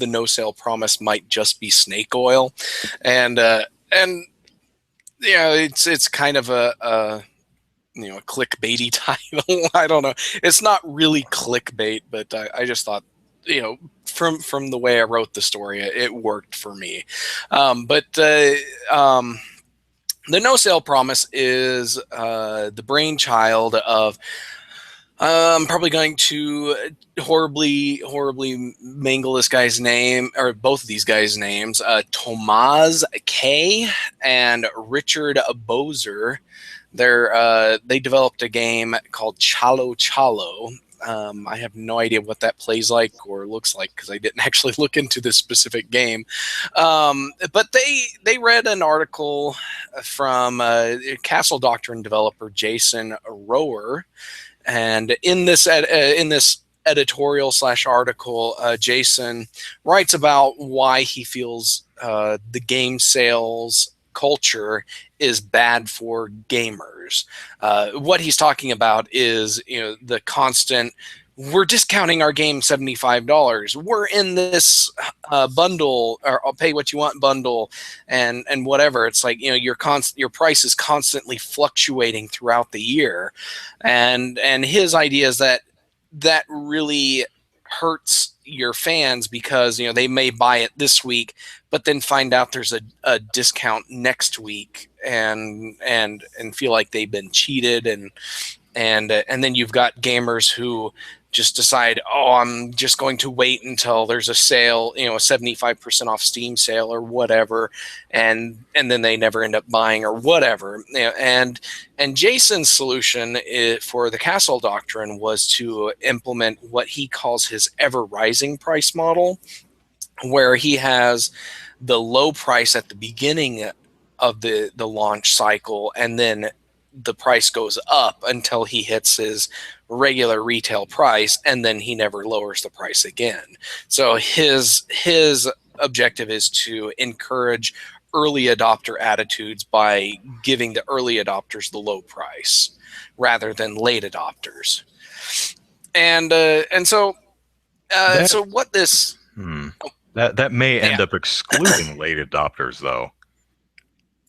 no sale promise might just be snake oil, and yeah, it's kind of a a clickbaity title. I don't know. It's not really clickbait, but I just thought from the way I wrote the story, it worked for me. But the no sale promise is the brainchild of I'm probably going to horribly mangle this guy's name, or both of these guys' names. Tomaz K and Richard Bozer. They developed a game called Chalo Chalo. I have no idea what that plays like or looks like because I didn't actually look into this specific game. But they read an article from Castle Doctrine developer Jason Rower, and in this editorial slash article, Jason writes about why he feels the game sales culture is bad for gamers. What he's talking about is the constant, we're discounting our game $75. We're in this bundle, or I'll pay what you want bundle, and whatever. It's like your price is constantly fluctuating throughout the year, and his idea is that really hurts your fans because they may buy it this week but then find out there's a discount next week and feel like they've been cheated, and then you've got gamers who just decide, oh, I'm just going to wait until there's a sale, a 75% off Steam sale or whatever, and then they never end up buying or whatever. And Jason's solution for the Castle Doctrine was to implement what he calls his ever rising price model, where he has the low price at the beginning of the launch cycle, and then the price goes up until he hits his regular retail price, and then he never lowers the price again. So his objective is to encourage early adopter attitudes by giving the early adopters the low price rather than late adopters. And so That so what this hmm, that may end yeah. up excluding late adopters, though.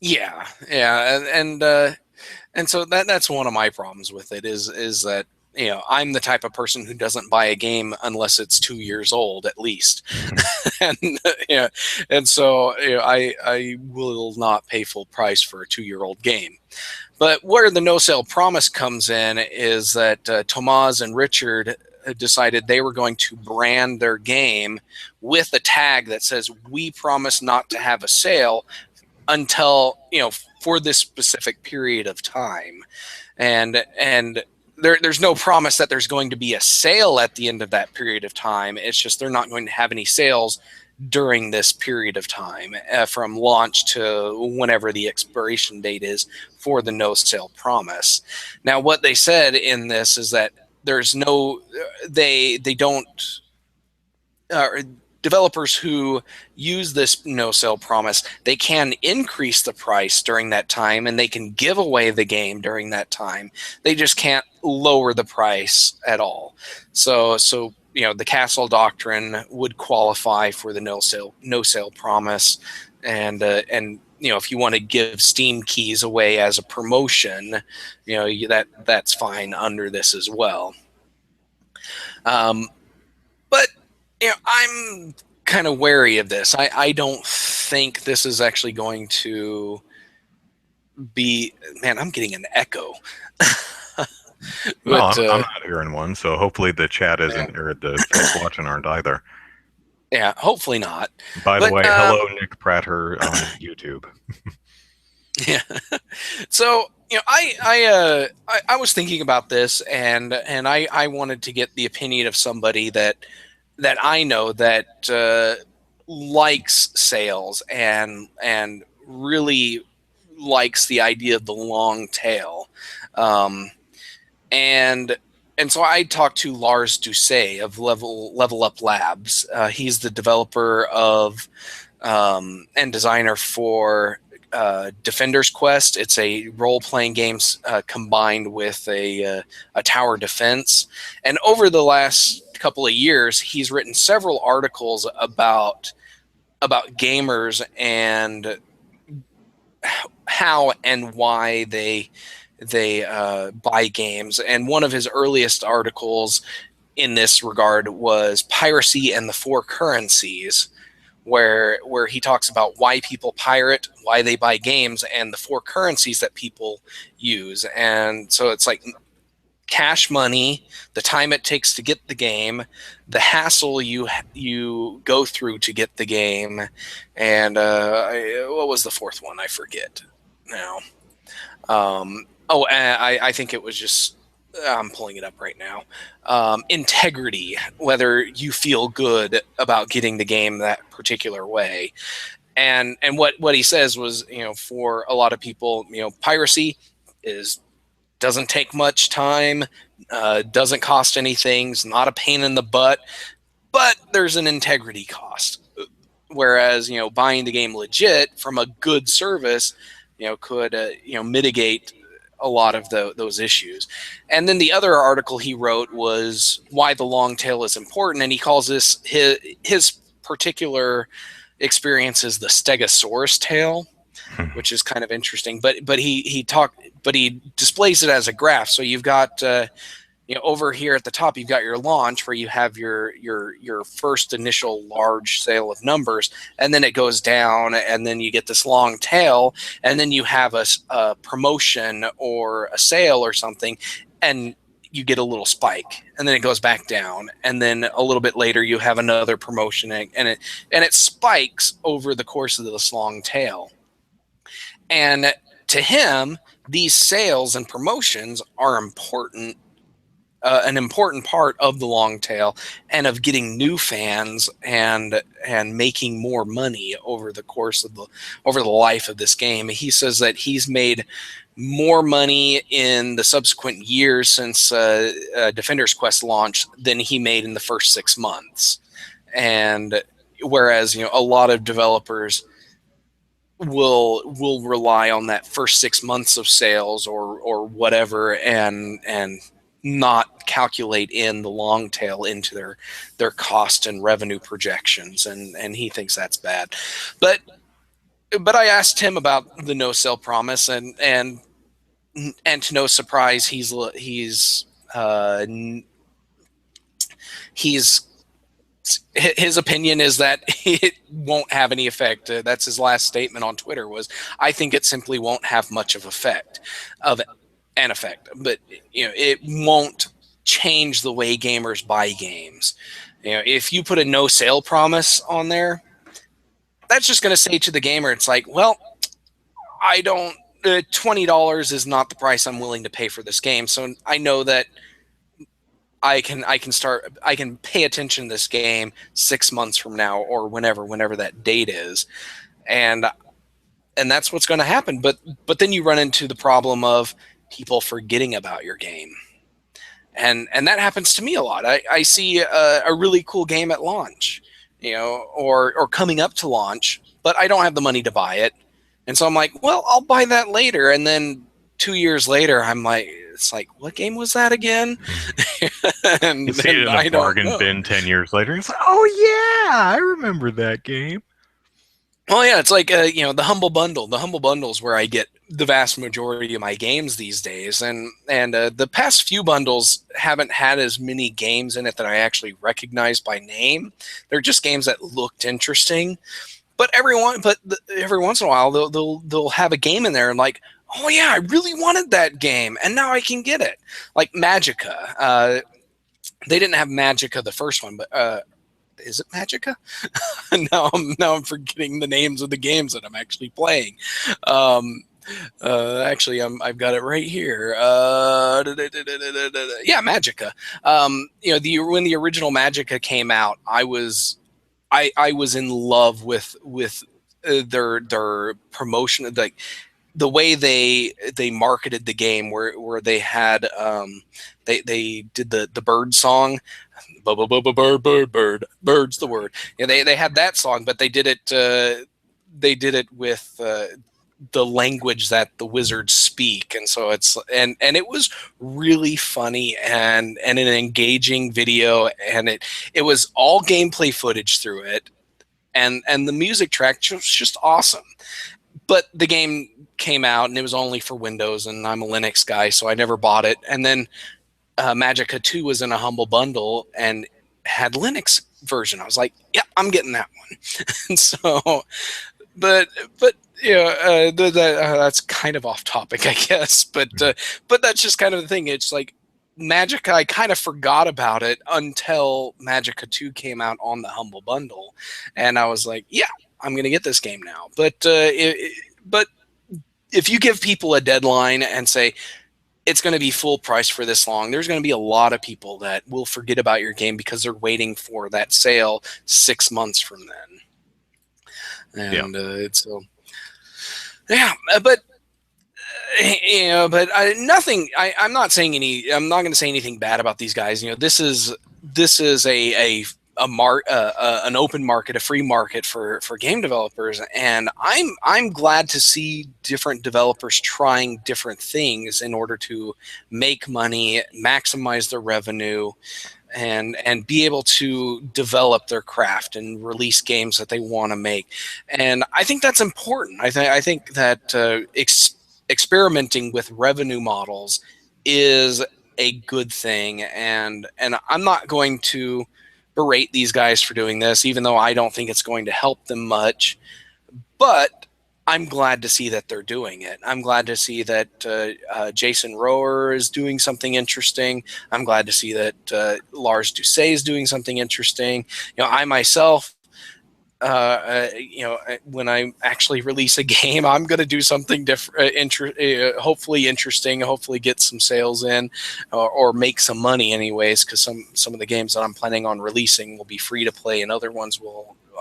Yeah, and so that's one of my problems with it is that I'm the type of person who doesn't buy a game unless it's 2 years old at least, and yeah, and so I will not pay full price for a 2-year-old game. But where the no sale promise comes in is that Tomaz and Richard decided they were going to brand their game with a tag that says, "We promise not to have a sale until for this specific period of time," and there's no promise that there's going to be a sale at the end of that period of time. It's just they're not going to have any sales during this period of time, from launch to whenever the expiration date is for the no sale promise. Now, what they said in this is that there's no they don't developers who use this no sale promise, they can increase the price during that time and they can give away the game during that time. They just can't lower the price at all. So the Castle Doctrine would qualify for the no sale promise, and if you want to give Steam keys away as a promotion, that's fine under this as well. But I'm kind of wary of this. I don't think this is actually going to be. Man, I'm getting an echo. No, But I'm not hearing one, so hopefully the chat isn't, or the folks watching aren't either. yeah, hopefully not. By the But way, hello, Nick Pratter on YouTube. yeah. So I was thinking about this, and I wanted to get the opinion of somebody that I know that likes sales and really likes the idea of the long tail. Um, and so I talked to Lars Doucet of Level Up Labs. He's the developer of and designer for Defender's Quest. It's a role-playing game combined with a tower defense. And over the last couple of years, he's written several articles about gamers and how and why they buy games. And one of his earliest articles in this regard was Piracy and the Four Currencies, where he talks about why people pirate, why they buy games, and the four currencies that people use. And so it's like cash money, the time it takes to get the game, the hassle you go through to get the game, and what was the fourth one? I forget now. I think it was just, I'm pulling it up right now. Integrity, whether you feel good about getting the game that particular way. And what he says was, for a lot of people, piracy doesn't take much time, doesn't cost anything, it's not a pain in the butt, but there's an integrity cost. Whereas, buying the game legit from a good service, could mitigate a lot of those issues. And then the other article he wrote was why the long tail is important, and he calls this his particular experience is the Stegosaurus tail, which is kind of interesting. But he displays it as a graph. So you've got over here at the top, you've got your launch where you have your first initial large sale of numbers, and then it goes down, and then you get this long tail, and then you have a promotion or a sale or something, and you get a little spike, and then it goes back down, and then a little bit later you have another promotion, and it spikes over the course of this long tail. And to him, these sales and promotions are important. An important part of the long tail and of getting new fans and making more money over the course of the life of this game. He says that he's made more money in the subsequent years since Defender's Quest launch than he made in the first 6 months. And whereas a lot of developers will rely on that first 6 months of sales or whatever and not calculate in the long tail into their cost and revenue projections, and he thinks that's bad. But I asked him about the no sell promise, and to no surprise, his opinion is that it won't have any effect. That's his last statement on Twitter was, I think it simply won't have much of an effect, but it won't change the way gamers buy games. If you put a no sale promise on there, that's just going to say to the gamer, it's like, well, I don't, $20 is not the price I'm willing to pay for this game. So I know that I can pay attention to this game 6 months from now or whenever that date is. And that's what's going to happen. But then you run into the problem of people forgetting about your game. And that happens to me a lot. I see a really cool game at launch, or coming up to launch, but I don't have the money to buy it. And so I'm like, well, I'll buy that later. And then 2 years later, I'm like, it's like, what game was that again? And you see it in the bargain bin 10 years later. It's like, oh yeah, I remember that game. Well, yeah, it's like the humble bundle. The humble bundle is where I get the vast majority of my games these days, and the past few bundles haven't had as many games in it that I actually recognize by name. They're just games that looked interesting, but every once in a while they'll have a game in there and like, oh yeah, I really wanted that game, and now I can get it. Like Magica. They didn't have Magica the first one, but is it Magica? Now I'm forgetting the names of the games that I'm actually playing. Um, actually, I've got it right here. Yeah, Magica. When the original Magica came out, I was in love with their promotion, like the way they marketed the game, where they had they did the bird song, bird's the word. Yeah, they had that song, but they did it with the language that the wizards speak, and so and it was really funny and an engaging video, and it was all gameplay footage through it, and the music track was just awesome. But the game came out and it was only for Windows, and I'm a Linux guy, so I never bought it. And then Magica 2 was in a humble bundle and had Linux version. I was like, yeah, I'm getting that one. And so, but that's kind of off topic, I guess. But that's just kind of the thing. It's like Magica, I kind of forgot about it until Magica 2 came out on the humble bundle, and I was like, yeah, I'm gonna get this game now. But if you give people a deadline and say it's going to be full price for this long, there's going to be a lot of people that will forget about your game because they're waiting for that sale 6 months from then. And it's yeah, but nothing. I'm not saying any. I'm not going to say anything bad about these guys. This is an open market, a free market for game developers, and I'm glad to see different developers trying different things in order to make money, maximize their revenue, and be able to develop their craft and release games that they want to make. And I think that's important. I think that experimenting with revenue models is a good thing, and I'm not going to berate these guys for doing this, even though I don't think it's going to help them much. But I'm glad to see that they're doing it. I'm glad to see that Jason Rower is doing something interesting. I'm glad to see that Lars Doucet is doing something interesting. I myself, when I actually release a game, I'm going to do something different, hopefully interesting, hopefully get some sales in, or make some money anyways, because some of the games that I'm planning on releasing will be free to play, and other ones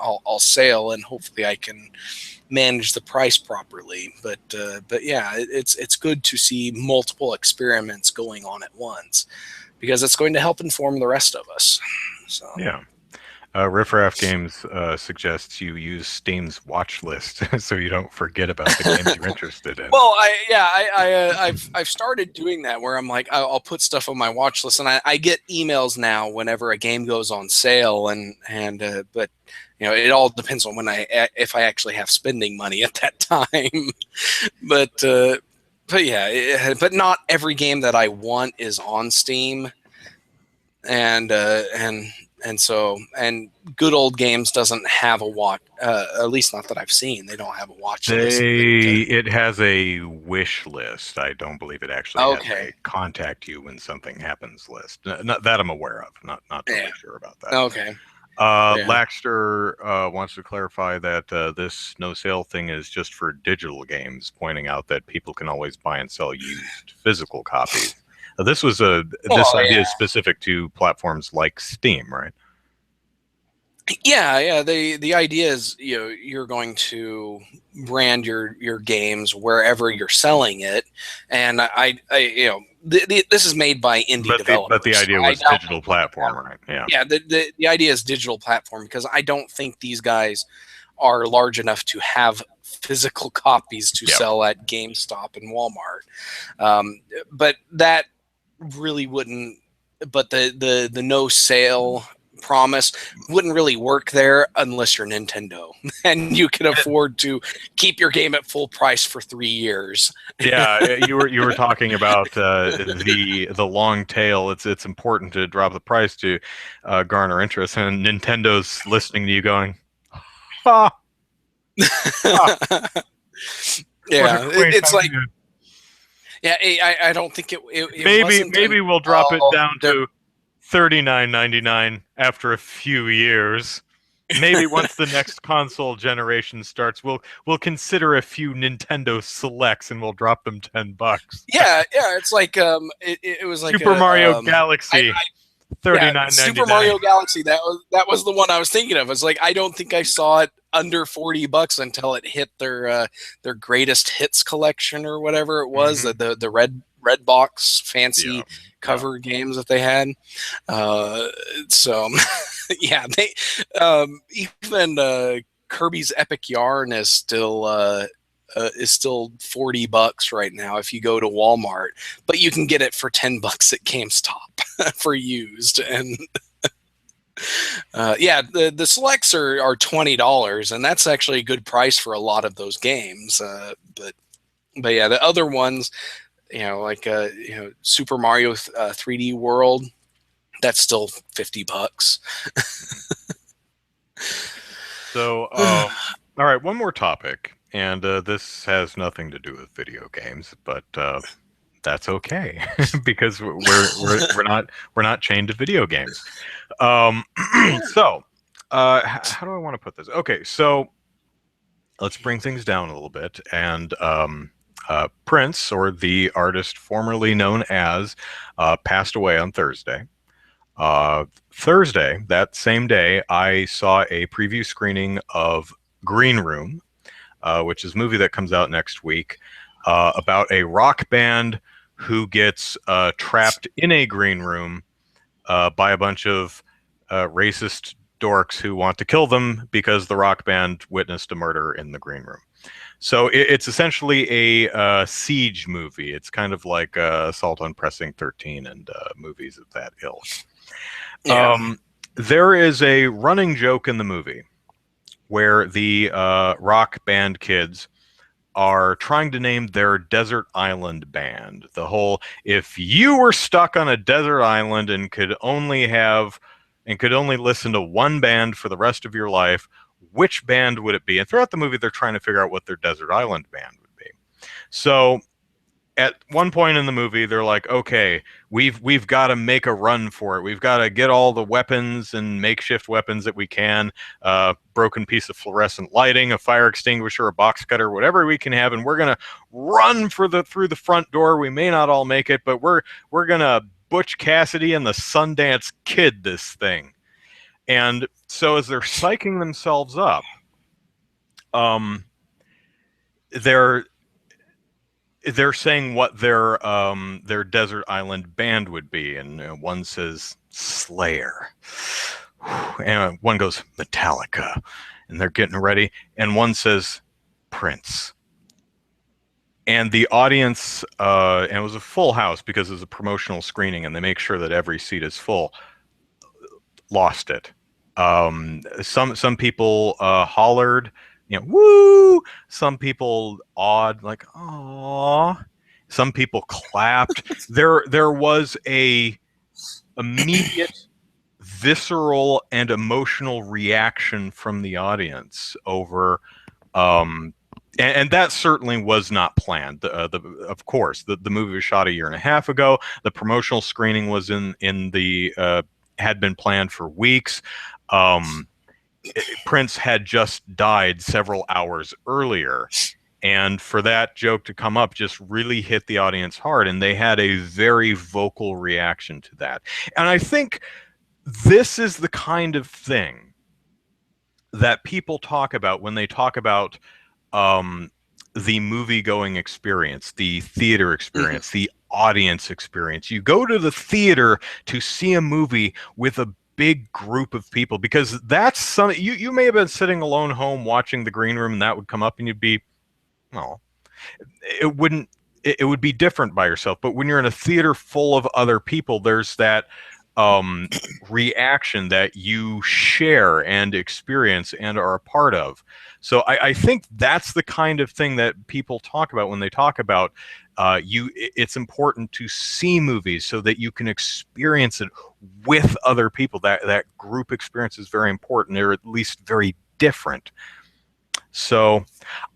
I'll sell, and hopefully I can manage the price properly. But yeah, it's good to see multiple experiments going on at once, because it's going to help inform the rest of us. So Yeah. Riffraff Games suggests you use Steam's watch list so you don't forget about the games you're interested in. Well, I've started doing that, where I'm like, I'll put stuff on my watch list, and I get emails now whenever a game goes on sale, but it all depends on if I actually have spending money at that time. but yeah, but not every game that I want is on Steam, and so Good Old Games doesn't have a watch, at least not that I've seen. They don't have a watch list. It has a wish list. I don't believe it actually has a contact you when something happens list. Not that I'm aware of. Not totally sure about that. Okay. Laxter wants to clarify that this no sale thing is just for digital games, pointing out that people can always buy and sell used physical copies. This idea is specific to platforms like Steam, right? Yeah. The idea is you're going to brand your games wherever you're selling it, and this is made by indie developers. But the idea was digital platform, right? Yeah. Yeah. The idea is digital platform, because I don't think these guys are large enough to have physical copies to sell at GameStop and Walmart. But that really wouldn't. But the no sale promise wouldn't really work there unless you're Nintendo and you can afford to keep your game at full price for 3 years. Yeah, you were talking about the long tail. It's important to drop the price to garner interest, and Nintendo's listening to you going, "Ha, ha, Yeah, what are you it's trying to like, do? yeah, I don't think it Maybe wasn't maybe we'll drop it until down there. to $39.99 after a few years. Maybe once the next console generation starts, we'll consider a few Nintendo selects and we'll drop them $10. Yeah, it's like it was like Super a Mario I, Galaxy, yeah, thirty-nine ninety Super nine. Mario Galaxy. That was the one I was thinking of. It's like I don't think I saw it under $40 until it hit their greatest hits collection or whatever it was. Mm-hmm. The red box Yeah, fancy yeah. cover games that they had. So yeah, they even Kirby's Epic Yarn is still $40 right now if you go to Walmart, but you can get it for $10 at GameStop for used. And yeah, the selects are $20, and that's actually a good price for a lot of those games. But yeah, the other ones, like Super Mario 3D World, that's still $50. So, all right, one more topic, and this has nothing to do with video games, but that's okay because we're not chained to video games. Um, so, how do I want to put this? Okay, so let's bring things down a little bit, and Prince, or the artist formerly known as, passed away on Thursday. Thursday, that same day, I saw a preview screening of Green Room, which is a movie that comes out next week, about a rock band who gets trapped in a green room by a bunch of racist dorks who want to kill them because the rock band witnessed a murder in the green room. So it's essentially a siege movie. It's kind of like Assault on Precinct 13 and movies of that ilk. Yeah. There is a running joke in the movie where the rock band kids are trying to name their desert island band. The whole, if you were stuck on a desert island and could only listen to one band for the rest of your life, which band would it be? And throughout the movie, they're trying to figure out what their desert island band would be. So at one point in the movie, they're like, okay, we've got to make a run for it. We've got to get all the weapons and makeshift weapons that we can, broken piece of fluorescent lighting, a fire extinguisher, a box cutter, whatever we can have, and we're gonna run through the front door. We may not all make it, but we're gonna Butch Cassidy and the Sundance Kid this thing. And so as they're psyching themselves up, they're saying what their desert island band would be, and one says Slayer, and one goes Metallica, and they're getting ready, and one says Prince, and the audience, and it was a full house because it was a promotional screening, and they make sure that every seat is full. Lost it. Some people hollered, woo. Some people awed, like, "Aw." Some people clapped. There was a immediate, visceral, and emotional reaction from the audience over, and that certainly was not planned. Of course, the movie was shot a year and a half ago. The promotional screening was in the had been planned for weeks. Um, Prince had just died several hours earlier. And for that joke to come up just really hit the audience hard. And they had a very vocal reaction to that. And I think this is the kind of thing that people talk about when they talk about um, the movie going experience, the theater Mhm. experience, the audience experience. You go to the theater to see a movie with a big group of people because that's some you may have been sitting alone home watching The Green Room and that would come up and you'd be, no, it wouldn't, it would be different by yourself. But when you're in a theater full of other people, there's that um, reaction that you share and experience and are a part of. So I think that's the kind of thing that people talk about when they talk about it's important to see movies so that you can experience it with other people. That group experience is very important, or at least very different. So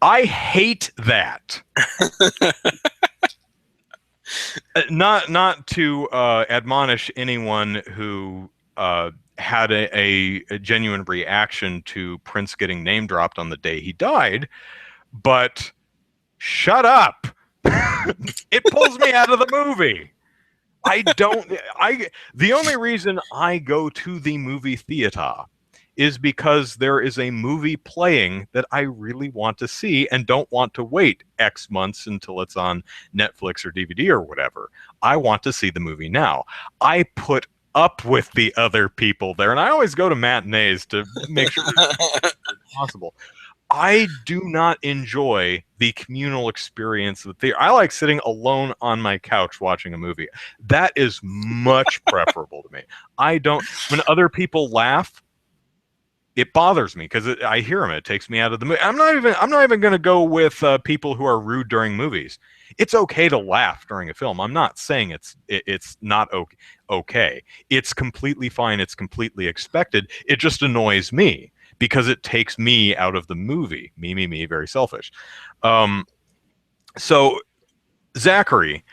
I hate that. Not to admonish anyone who had a genuine reaction to Prince getting name dropped on the day he died, but shut up. It pulls me out of the movie. I don't. The only reason I go to the movie theater is because there is a movie playing that I really want to see and don't want to wait X months until it's on Netflix or DVD or whatever. I want to see the movie now. I put up with the other people there, and I always go to matinees to make sure it's possible. I do not enjoy the communal experience of the theater. I like sitting alone on my couch watching a movie. That is much preferable to me. I don't, when other people laugh, it bothers me because I hear them. It takes me out of the movie. I'm not even going to go with people who are rude during movies. It's okay to laugh during a film. I'm not saying it's not okay. It's completely fine. It's completely expected. It just annoys me because it takes me out of the movie. Me, very selfish. So Zachary,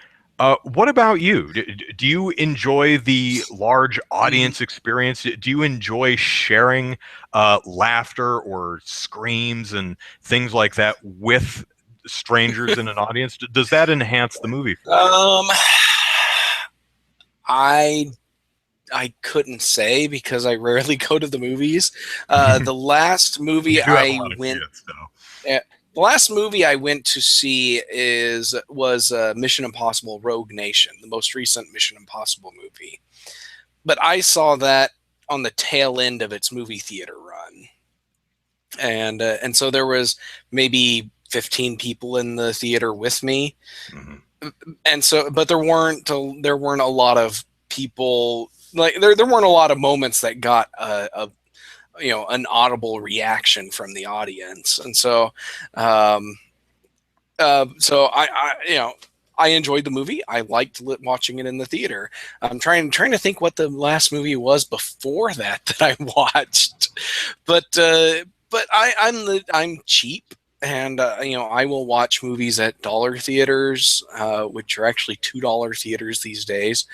what about you? Do you enjoy the large audience experience? Do you enjoy sharing laughter or screams and things like that with strangers in an audience? Does that enhance the movie for you? I couldn't say because I rarely go to the movies. The last movie You do have a I lot of went kids, though. the last movie I went to see was Mission Impossible: Rogue Nation, the most recent Mission Impossible movie. But I saw that on the tail end of its movie theater run, and so there was maybe 15 people in the theater with me, and so but there weren't a lot of people, like there weren't a lot of moments that got an audible reaction from the audience, and so I enjoyed the movie. I liked watching it in the theater. I'm trying to think what the last movie was before that I watched, but I'm cheap, and I will watch movies at dollar theaters, which are actually $2 theaters these days.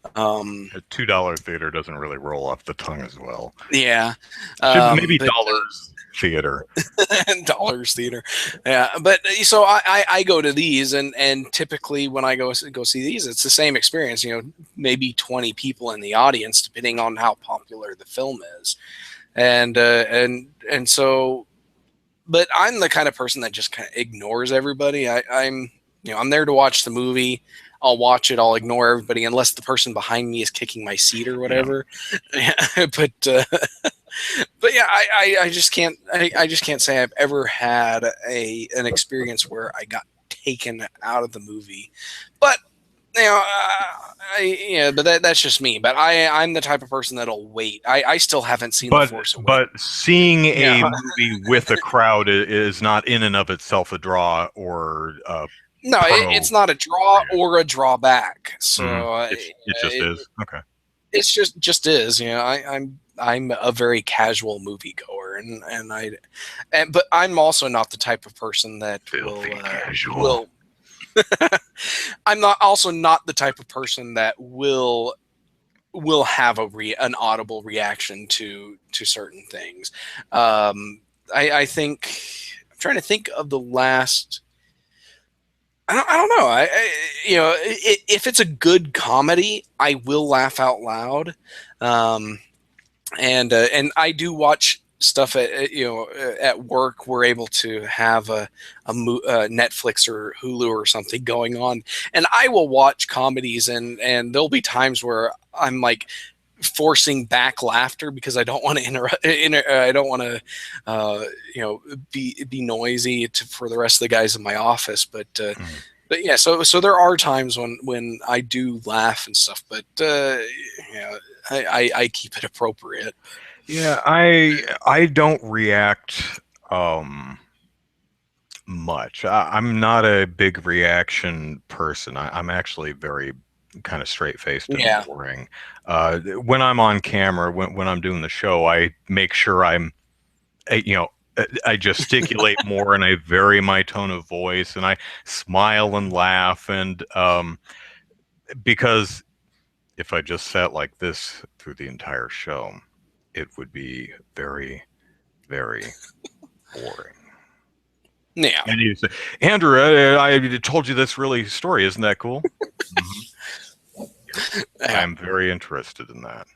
A $2 theater doesn't really roll off the tongue as well. Yeah, Maybe but dollars theater. dollars theater. Yeah, but so I go to these, and typically when I go see these, it's the same experience. Maybe 20 people in the audience, depending on how popular the film is, and so. But I'm the kind of person that just kind of ignores everybody. I'm there to watch the movie. I'll watch it. I'll ignore everybody unless the person behind me is kicking my seat or whatever. Yeah. but yeah, I just can't. I just can't say I've ever had an experience where I got taken out of the movie. But but that's just me. But I'm the type of person that'll wait. I still haven't seen The Force Awakens. But seeing a movie with a crowd is not in and of itself a draw or no, it's not a draw or a drawback. So it just is. Okay. It's just is. I'm a very casual moviegoer, but I'm also not the type of person that will. I'm not the type of person that will have an audible reaction to certain things. I think I'm trying to think of the last. I don't know. If it's a good comedy, I will laugh out loud. And I do watch stuff at work. We're able to have a Netflix or Hulu or something going on, and I will watch comedies, and there'll be times where I'm like forcing back laughter because I don't want to I don't want to be noisy for the rest of the guys in my office, but yeah, so there are times when I do laugh and stuff, but I keep it appropriate. Yeah, I don't react much. I'm not a big reaction person. I'm actually very kind of straight-faced and Yeah. boring. When I'm on camera, when I'm doing the show, I make sure I gesticulate more and I vary my tone of voice and I smile and laugh and because if I just sat like this through the entire show, it would be very, very boring. Yeah. And you say, Andrew, I told you this really story. Isn't that cool? Hmm. Yes, Yeah. I'm very interested in that.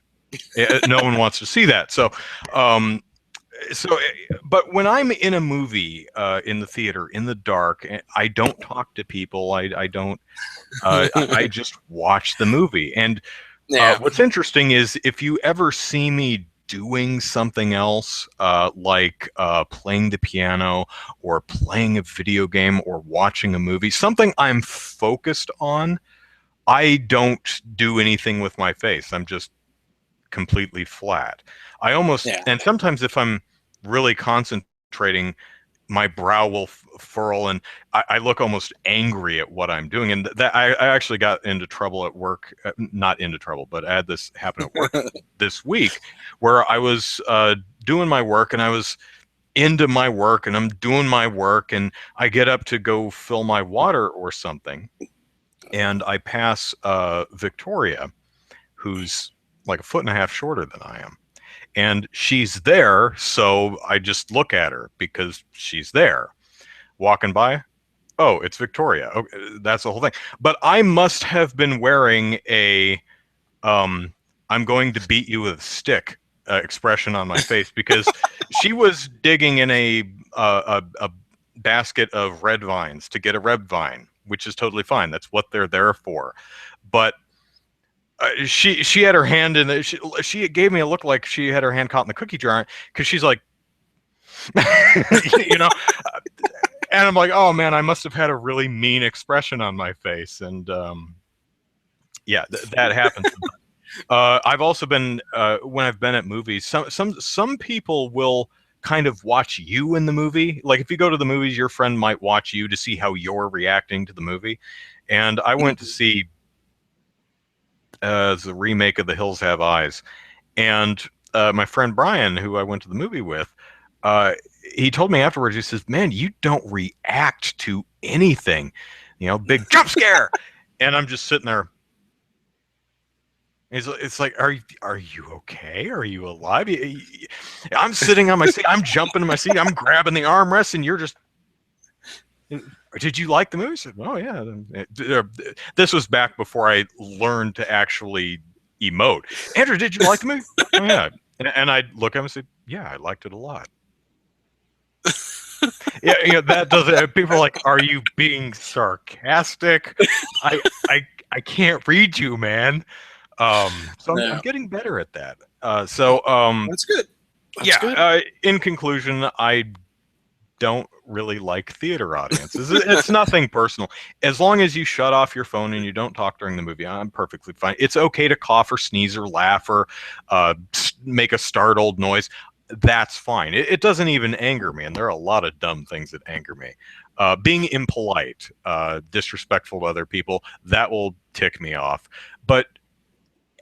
No one wants to see that. Um, but when I'm in a movie in the theater in the dark, I don't talk to people. I don't. I just watch the movie. And Yeah. what's interesting is if you ever see me doing something else, like playing the piano or playing a video game or watching a movie, something I'm focused on, I don't do anything with my face. I'm just completely flat. I almost, Yeah. and sometimes if I'm really concentrating, my brow will furl and I look almost angry at what I'm doing. And that I actually got into trouble at work, not into trouble, but I had this happen at work this week where I was doing my work and I was into my work and I'm doing my work and I get up to go fill my water or something. And I pass Victoria, who's like a foot and a half shorter than I am. And she's there, so I just look at her because she's there. Walking by, oh, it's Victoria. Okay, that's the whole thing. But I must have been wearing a I'm going to beat you with a stick expression on my face because she was digging in a basket of red vines to get a red vine, which is totally fine. That's what they're there for. But she had her hand in it. She gave me a look like she had her hand caught in the cookie jar because she's like, you know, and I'm like, oh man, I must have had a really mean expression on my face, and yeah, that happens. I've also been when I've been at movies, some people will kind of watch you in the movie. Like if you go to the movies, your friend might watch you to see how you're reacting to the movie. And I went to see the remake of The Hills Have Eyes, and my friend Brian, who I went to the movie with, he told me afterwards. He says, "Man, you don't react to anything, big jump scare," and I'm just sitting there. It's like, are you okay? Are you alive? I'm sitting on my seat. I'm jumping in my seat. I'm grabbing the armrest, and you're just. Did you like the movie? I said, oh yeah. This was back before I learned to actually emote. Andrew, did you like the movie? Oh yeah. And I'd look at him and say, yeah, I liked it a lot. Yeah, that doesn't. People are like, are you being sarcastic? I can't read you, man. So I'm Yeah. getting better at that. That's good. That's Yeah. good. In conclusion, I don't really like theater audiences. It's nothing personal. As long as you shut off your phone and you don't talk during the movie, I'm perfectly fine. It's okay to cough or sneeze or laugh or make a startled noise. That's fine. It doesn't even anger me, and there are a lot of dumb things that anger me. Being impolite, disrespectful to other people, that will tick me off. But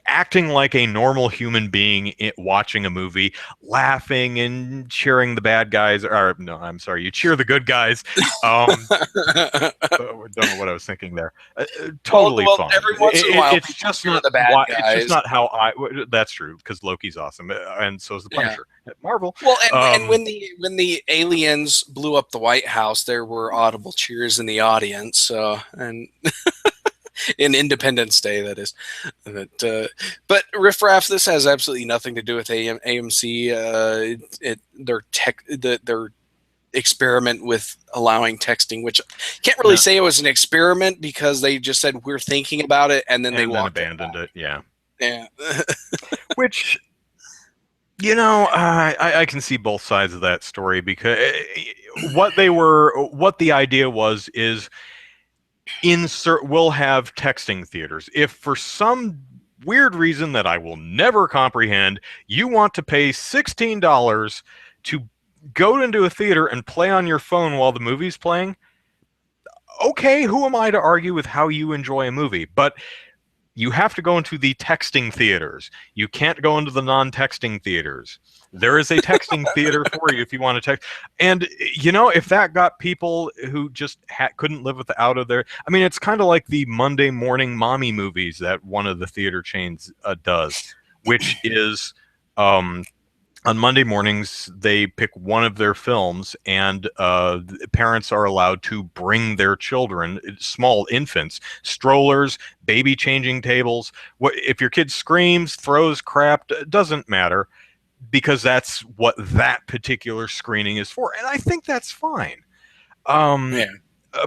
acting like a normal human being watching a movie, laughing and cheering the bad guys, or no, I'm sorry, you cheer the good guys. Don't know what I was thinking there. Totally well, fine. every once in a while, It's people just cheer not the bad why. It's just guys. not how I. That's true because Loki's awesome, and so is the Yeah. Punisher. Marvel. Well, and when the aliens blew up the White House, there were audible cheers in the audience. So and in Independence Day, that is. But Riff Raff, this has absolutely nothing to do with AMC. Their experiment with allowing texting, which can't really No, say it was an experiment because they just said we're thinking about it, and then they and then walked abandoned it. Yeah, it. Yeah. which I can see both sides of that story because what the idea was is we'll have texting theaters. If for some weird reason that I will never comprehend, you want to pay $16 to go into a theater and play on your phone while the movie's playing. Okay, who am I to argue with how you enjoy a movie? But you have to go into the texting theaters. You can't go into the non-texting theaters. There is a texting theater for you if you want to text. And if that got people who just couldn't live without of their, I mean, it's kind of like the Monday morning mommy movies that one of the theater chains does, which is on Monday mornings, they pick one of their films, and parents are allowed to bring their children, small infants, strollers, baby changing tables. If your kid screams, throws crap, doesn't matter, because that's what that particular screening is for, and I think that's fine. Yeah.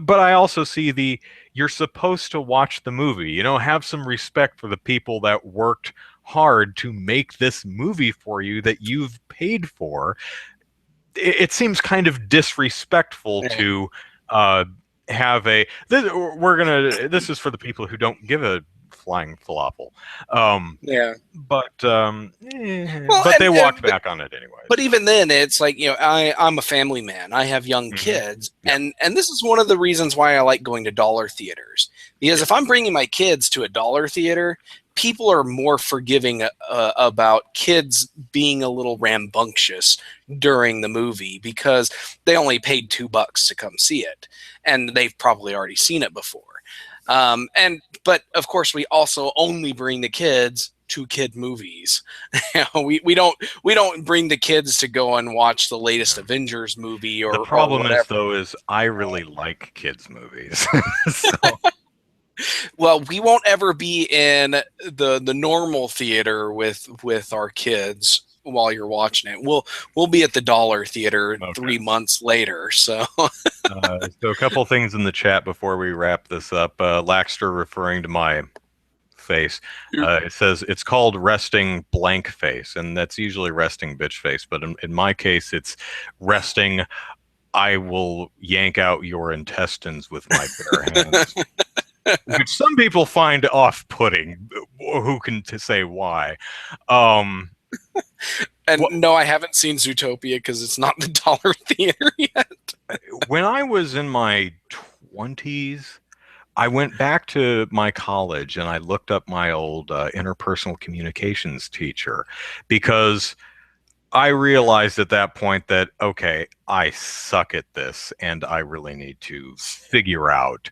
But I also see you're supposed to watch the movie. Have some respect for the people that worked hard to make this movie for you that you've paid for. It seems kind of disrespectful Yeah. to have this is for the people who don't give a flying falafel. Yeah. But Well, but they walked back on it anyways. But even then, it's like, I'm a family man. I have young kids, Yeah. and this is one of the reasons why I like going to dollar theaters. Because if I'm bringing my kids to a dollar theater, people are more forgiving about kids being a little rambunctious during the movie because they only paid $2 to come see it, and they've probably already seen it before. But of course, we also only bring the kids to kid movies. we don't bring the kids to go and watch the latest Avengers movie or the problem or is though is I really like kids movies. So. Well, we won't ever be in the normal theater with our kids while you're watching it. We'll be at the dollar theater 3 months later. So so a couple things in the chat before we wrap this up. Laxter referring to my face. It says it's called resting blank face, and that's usually resting bitch face. But in my case, it's resting I will yank out your intestines with my bare hands. Which some people find off-putting. Who can say why? And no, I haven't seen Zootopia because it's not the dollar theater yet. When I was in my 20s, I went back to my college and I looked up my old interpersonal communications teacher because I realized at that point that, okay, I suck at this and I really need to figure out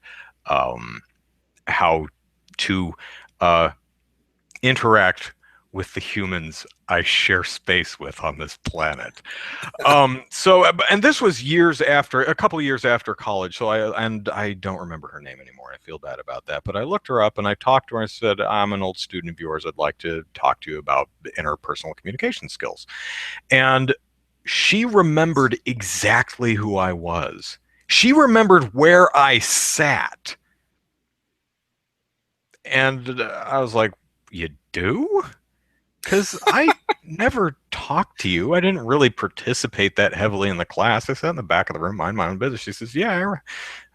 how to interact with the humans I share space with on this planet. And this was a couple of years after college. So I don't remember her name anymore. I feel bad about that. But I looked her up and I talked to her. I said, I'm an old student of yours. I'd like to talk to you about interpersonal communication skills. And she remembered exactly who I was. She remembered where I sat. And I was like, you do? Because I never talked to you. I didn't really participate that heavily in the class. I sat in the back of the room, mind my own business. She says, yeah,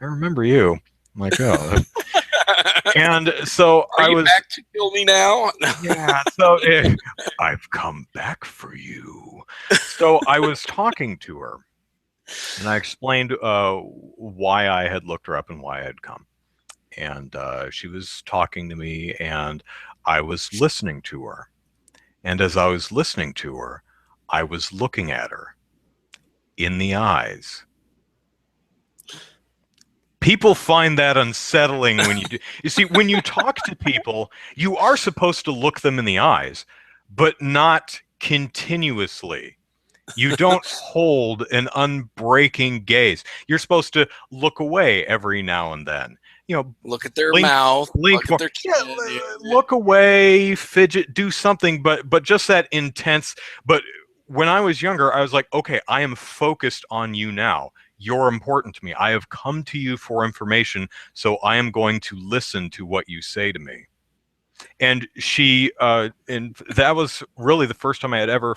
I remember you. I'm like, oh. And so Are you back to kill me now? Yeah, so I've come back for you. So I was talking to her, and I explained why I had looked her up and why I had come. And she was talking to me, and I was listening to her. And as I was listening to her, I was looking at her in the eyes. People find that unsettling when you do. You see, when you talk to people, you are supposed to look them in the eyes, but not continuously. You don't hold an unbreaking gaze. You're supposed to look away every now and then. Look at their mouth, blink look at their chin, look away, fidget, do something, but just that intense. But when I was younger, I was like, okay, I am focused on you now. You're important to me. I have come to you for information, so I am going to listen to what you say to me. And and that was really the first time I had ever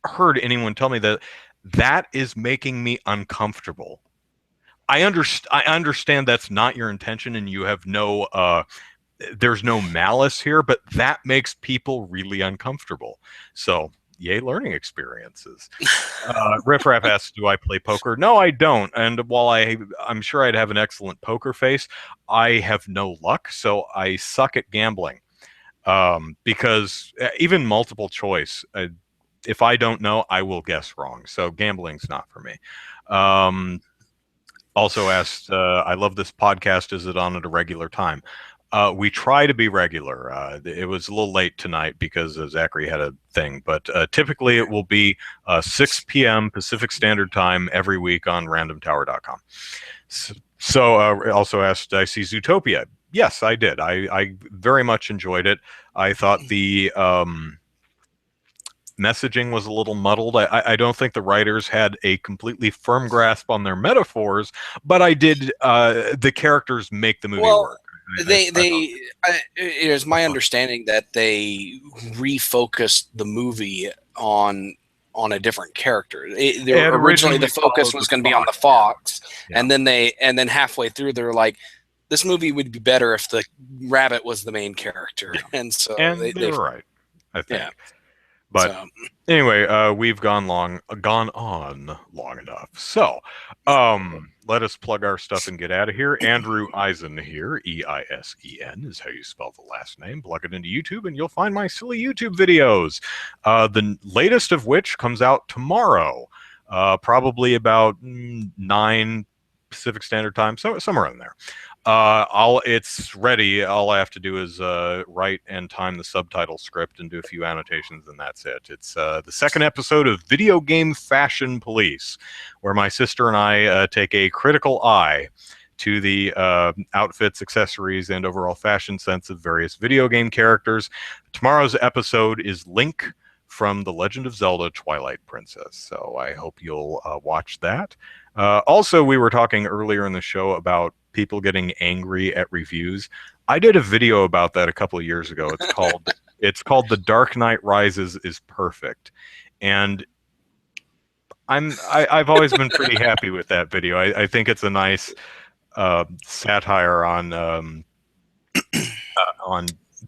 heard anyone tell me that is making me uncomfortable. I understand that's not your intention, and you have no there's no malice here, but that makes people really uncomfortable. So, yay, learning experiences. Riff Raff asks, "Do I play poker?" No, I don't. And while I'm sure I'd have an excellent poker face, I have no luck, so I suck at gambling. Because even multiple choice, if I don't know, I will guess wrong. So gambling's not for me. Also asked, I love this podcast. Is it on at a regular time? We try to be regular. It was a little late tonight because Zachary had a thing, but typically it will be 6 p.m. Pacific Standard Time every week on randomtower.com. So also asked, I see Zootopia. Yes, I did. I very much enjoyed it. I thought the messaging was a little muddled. I don't think the writers had a completely firm grasp on their metaphors, but I did. The characters make the movie Well, work. it is my understanding that they refocused the movie on a different character. It Originally the originally focus followed was the going to be on the fox. fox, Yeah. and then halfway through they're like, this movie would be better if the rabbit was the main character, Yeah. and so And they they were right, I think. yeah. But So anyway, we've gone on long enough. So, let us plug our stuff and get out of here. Andrew Eisen here, Eisen is how you spell the last name. Plug it into YouTube, and you'll find my silly YouTube videos. The latest of which comes out tomorrow, probably about 9 Pacific Standard Time, so somewhere in there. It's ready. All I have to do is write and time the subtitle script and do a few annotations, and that's it. It's the second episode of Video Game Fashion Police, where my sister and I take a critical eye to the outfits, accessories, and overall fashion sense of various video game characters. Tomorrow's episode is Link from The Legend of Zelda Twilight Princess, so I hope you'll watch that. Also, we were talking earlier in the show about people getting angry at reviews. I did a video about that a couple of years ago. It's called The Dark Knight Rises is Perfect. And I've always been pretty happy with that video. I think it's a nice satire on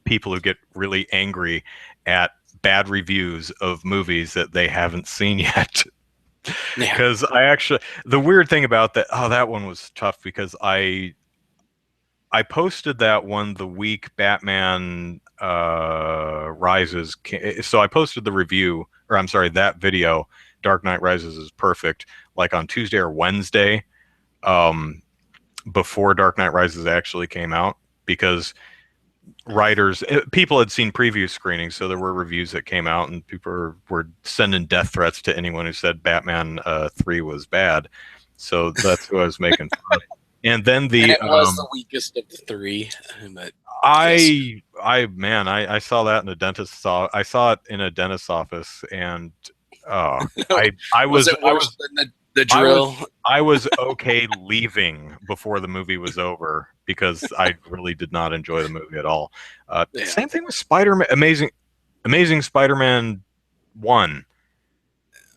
people who get really angry at bad reviews of movies that they haven't seen yet. yeah. Because the weird thing about that one was tough because I posted that one the week Batman Rises. So I posted the review, or I'm sorry, that video, Dark Knight Rises is Perfect, like on Tuesday or Wednesday, before Dark Knight Rises actually came out, because people had seen preview screenings, so there were reviews that came out, and people were sending death threats to anyone who said Batman 3 was bad. So that's who I was making fun of. And then And it was the weakest of the three, but I saw that in a dentist's I saw it in a dentist's office, and I was was it I worse was than the drill? I was okay leaving before the movie was over because I really did not enjoy the movie at all. Yeah. Same thing with Spider-Man, Amazing Spider-Man 1.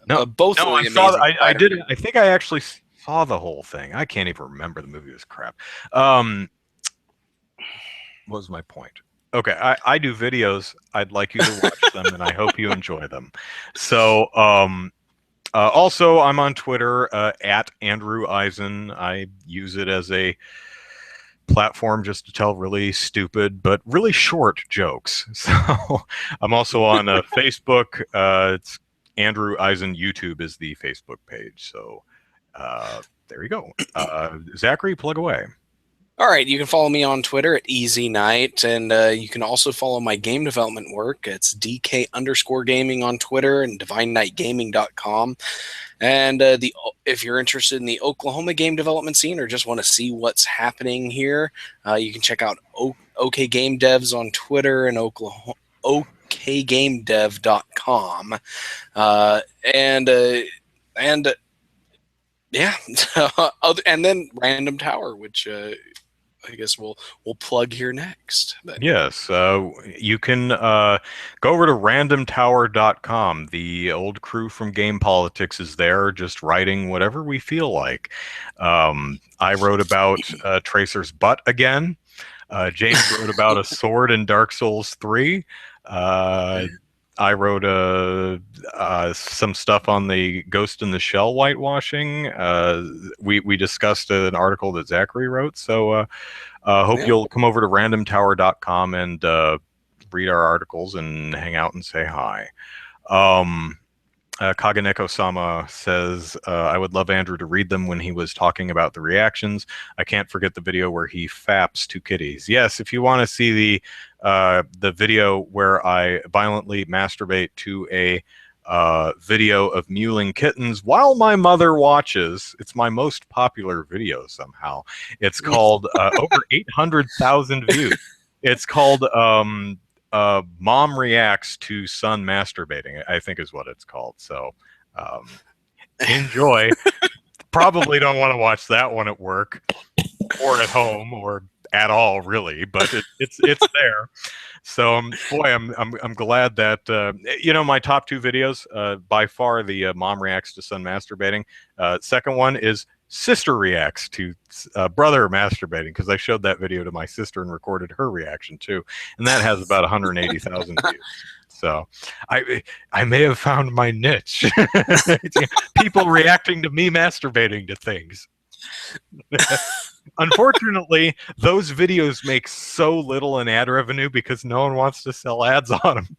No, Both no, of I the saw. Amazing I did. Spider-Man. I think I actually saw the whole thing. I can't even remember. The movie was crap. What was my point? Okay, I do videos. I'd like you to watch them, and I hope you enjoy them. So, also, I'm on Twitter at Andrew Eisen. I use it as a platform just to tell really stupid but really short jokes. So I'm also on Facebook. It's Andrew Eisen. YouTube is the Facebook page. So there you go. Zachary, plug away. All right, you can follow me on Twitter at EasyKnight, and you can also follow my game development work. It's DK_gaming on Twitter and DivineKnightGaming.com. And if you're interested in the Oklahoma game development scene or just want to see what's happening here, you can check out OK Game Devs on Twitter and OKGameDev.com. And yeah, and then Random Tower, which I guess we'll plug here next. But Yes, you can go over to randomtower.com. The old crew from Game Politics is there, just writing whatever we feel like. I wrote about Tracer's butt again. James wrote about a sword in Dark Souls 3. Uh, I wrote some stuff on the Ghost in the Shell whitewashing. We discussed an article that Zachary wrote. So hope Yeah. you'll come over to randomtower.com and read our articles and hang out and say hi. Um, Kaganeko-sama says, I would love Andrew to read them when he was talking about the reactions. I can't forget the video where he faps two kitties. Yes, if you want to see the video where I violently masturbate to a video of mewling kittens while my mother watches, it's my most popular video somehow. It's called over 800,000 views. It's called Mom Reacts to Son Masturbating, I think is what it's called. So enjoy. Probably don't want to watch that one at work or at home or at all, really, but it's there. So boy, I'm glad that my top two videos by far the mom reacts to son masturbating. Second one is sister reacts to brother masturbating, because I showed that video to my sister and recorded her reaction too, and that has about 180,000 views. So I may have found my niche. People reacting to me masturbating to things. Unfortunately, those videos make so little in ad revenue because no one wants to sell ads on them.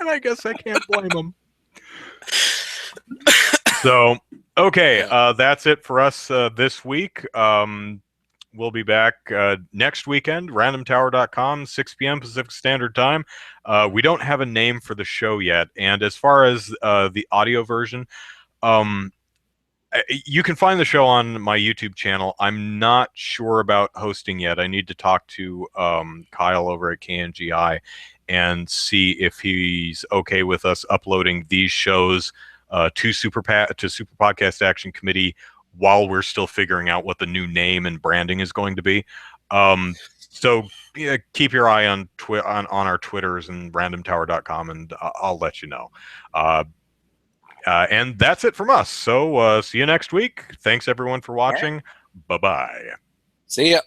And I guess I can't blame them. So, okay, that's it for us this week. We'll be back next weekend, randomtower.com, 6 p.m. Pacific Standard Time. We don't have a name for the show yet. And as far as the audio version, you can find the show on my YouTube channel. I'm not sure about hosting yet. I need to talk to Kyle over at KNGI and see if he's okay with us uploading these shows to Super Podcast Action Committee while we're still figuring out what the new name and branding is going to be. So yeah, keep your eye on our Twitters and randomtower.com, and I'll let you know. And that's it from us. So see you next week. Thanks everyone for watching. Bye-bye. See ya.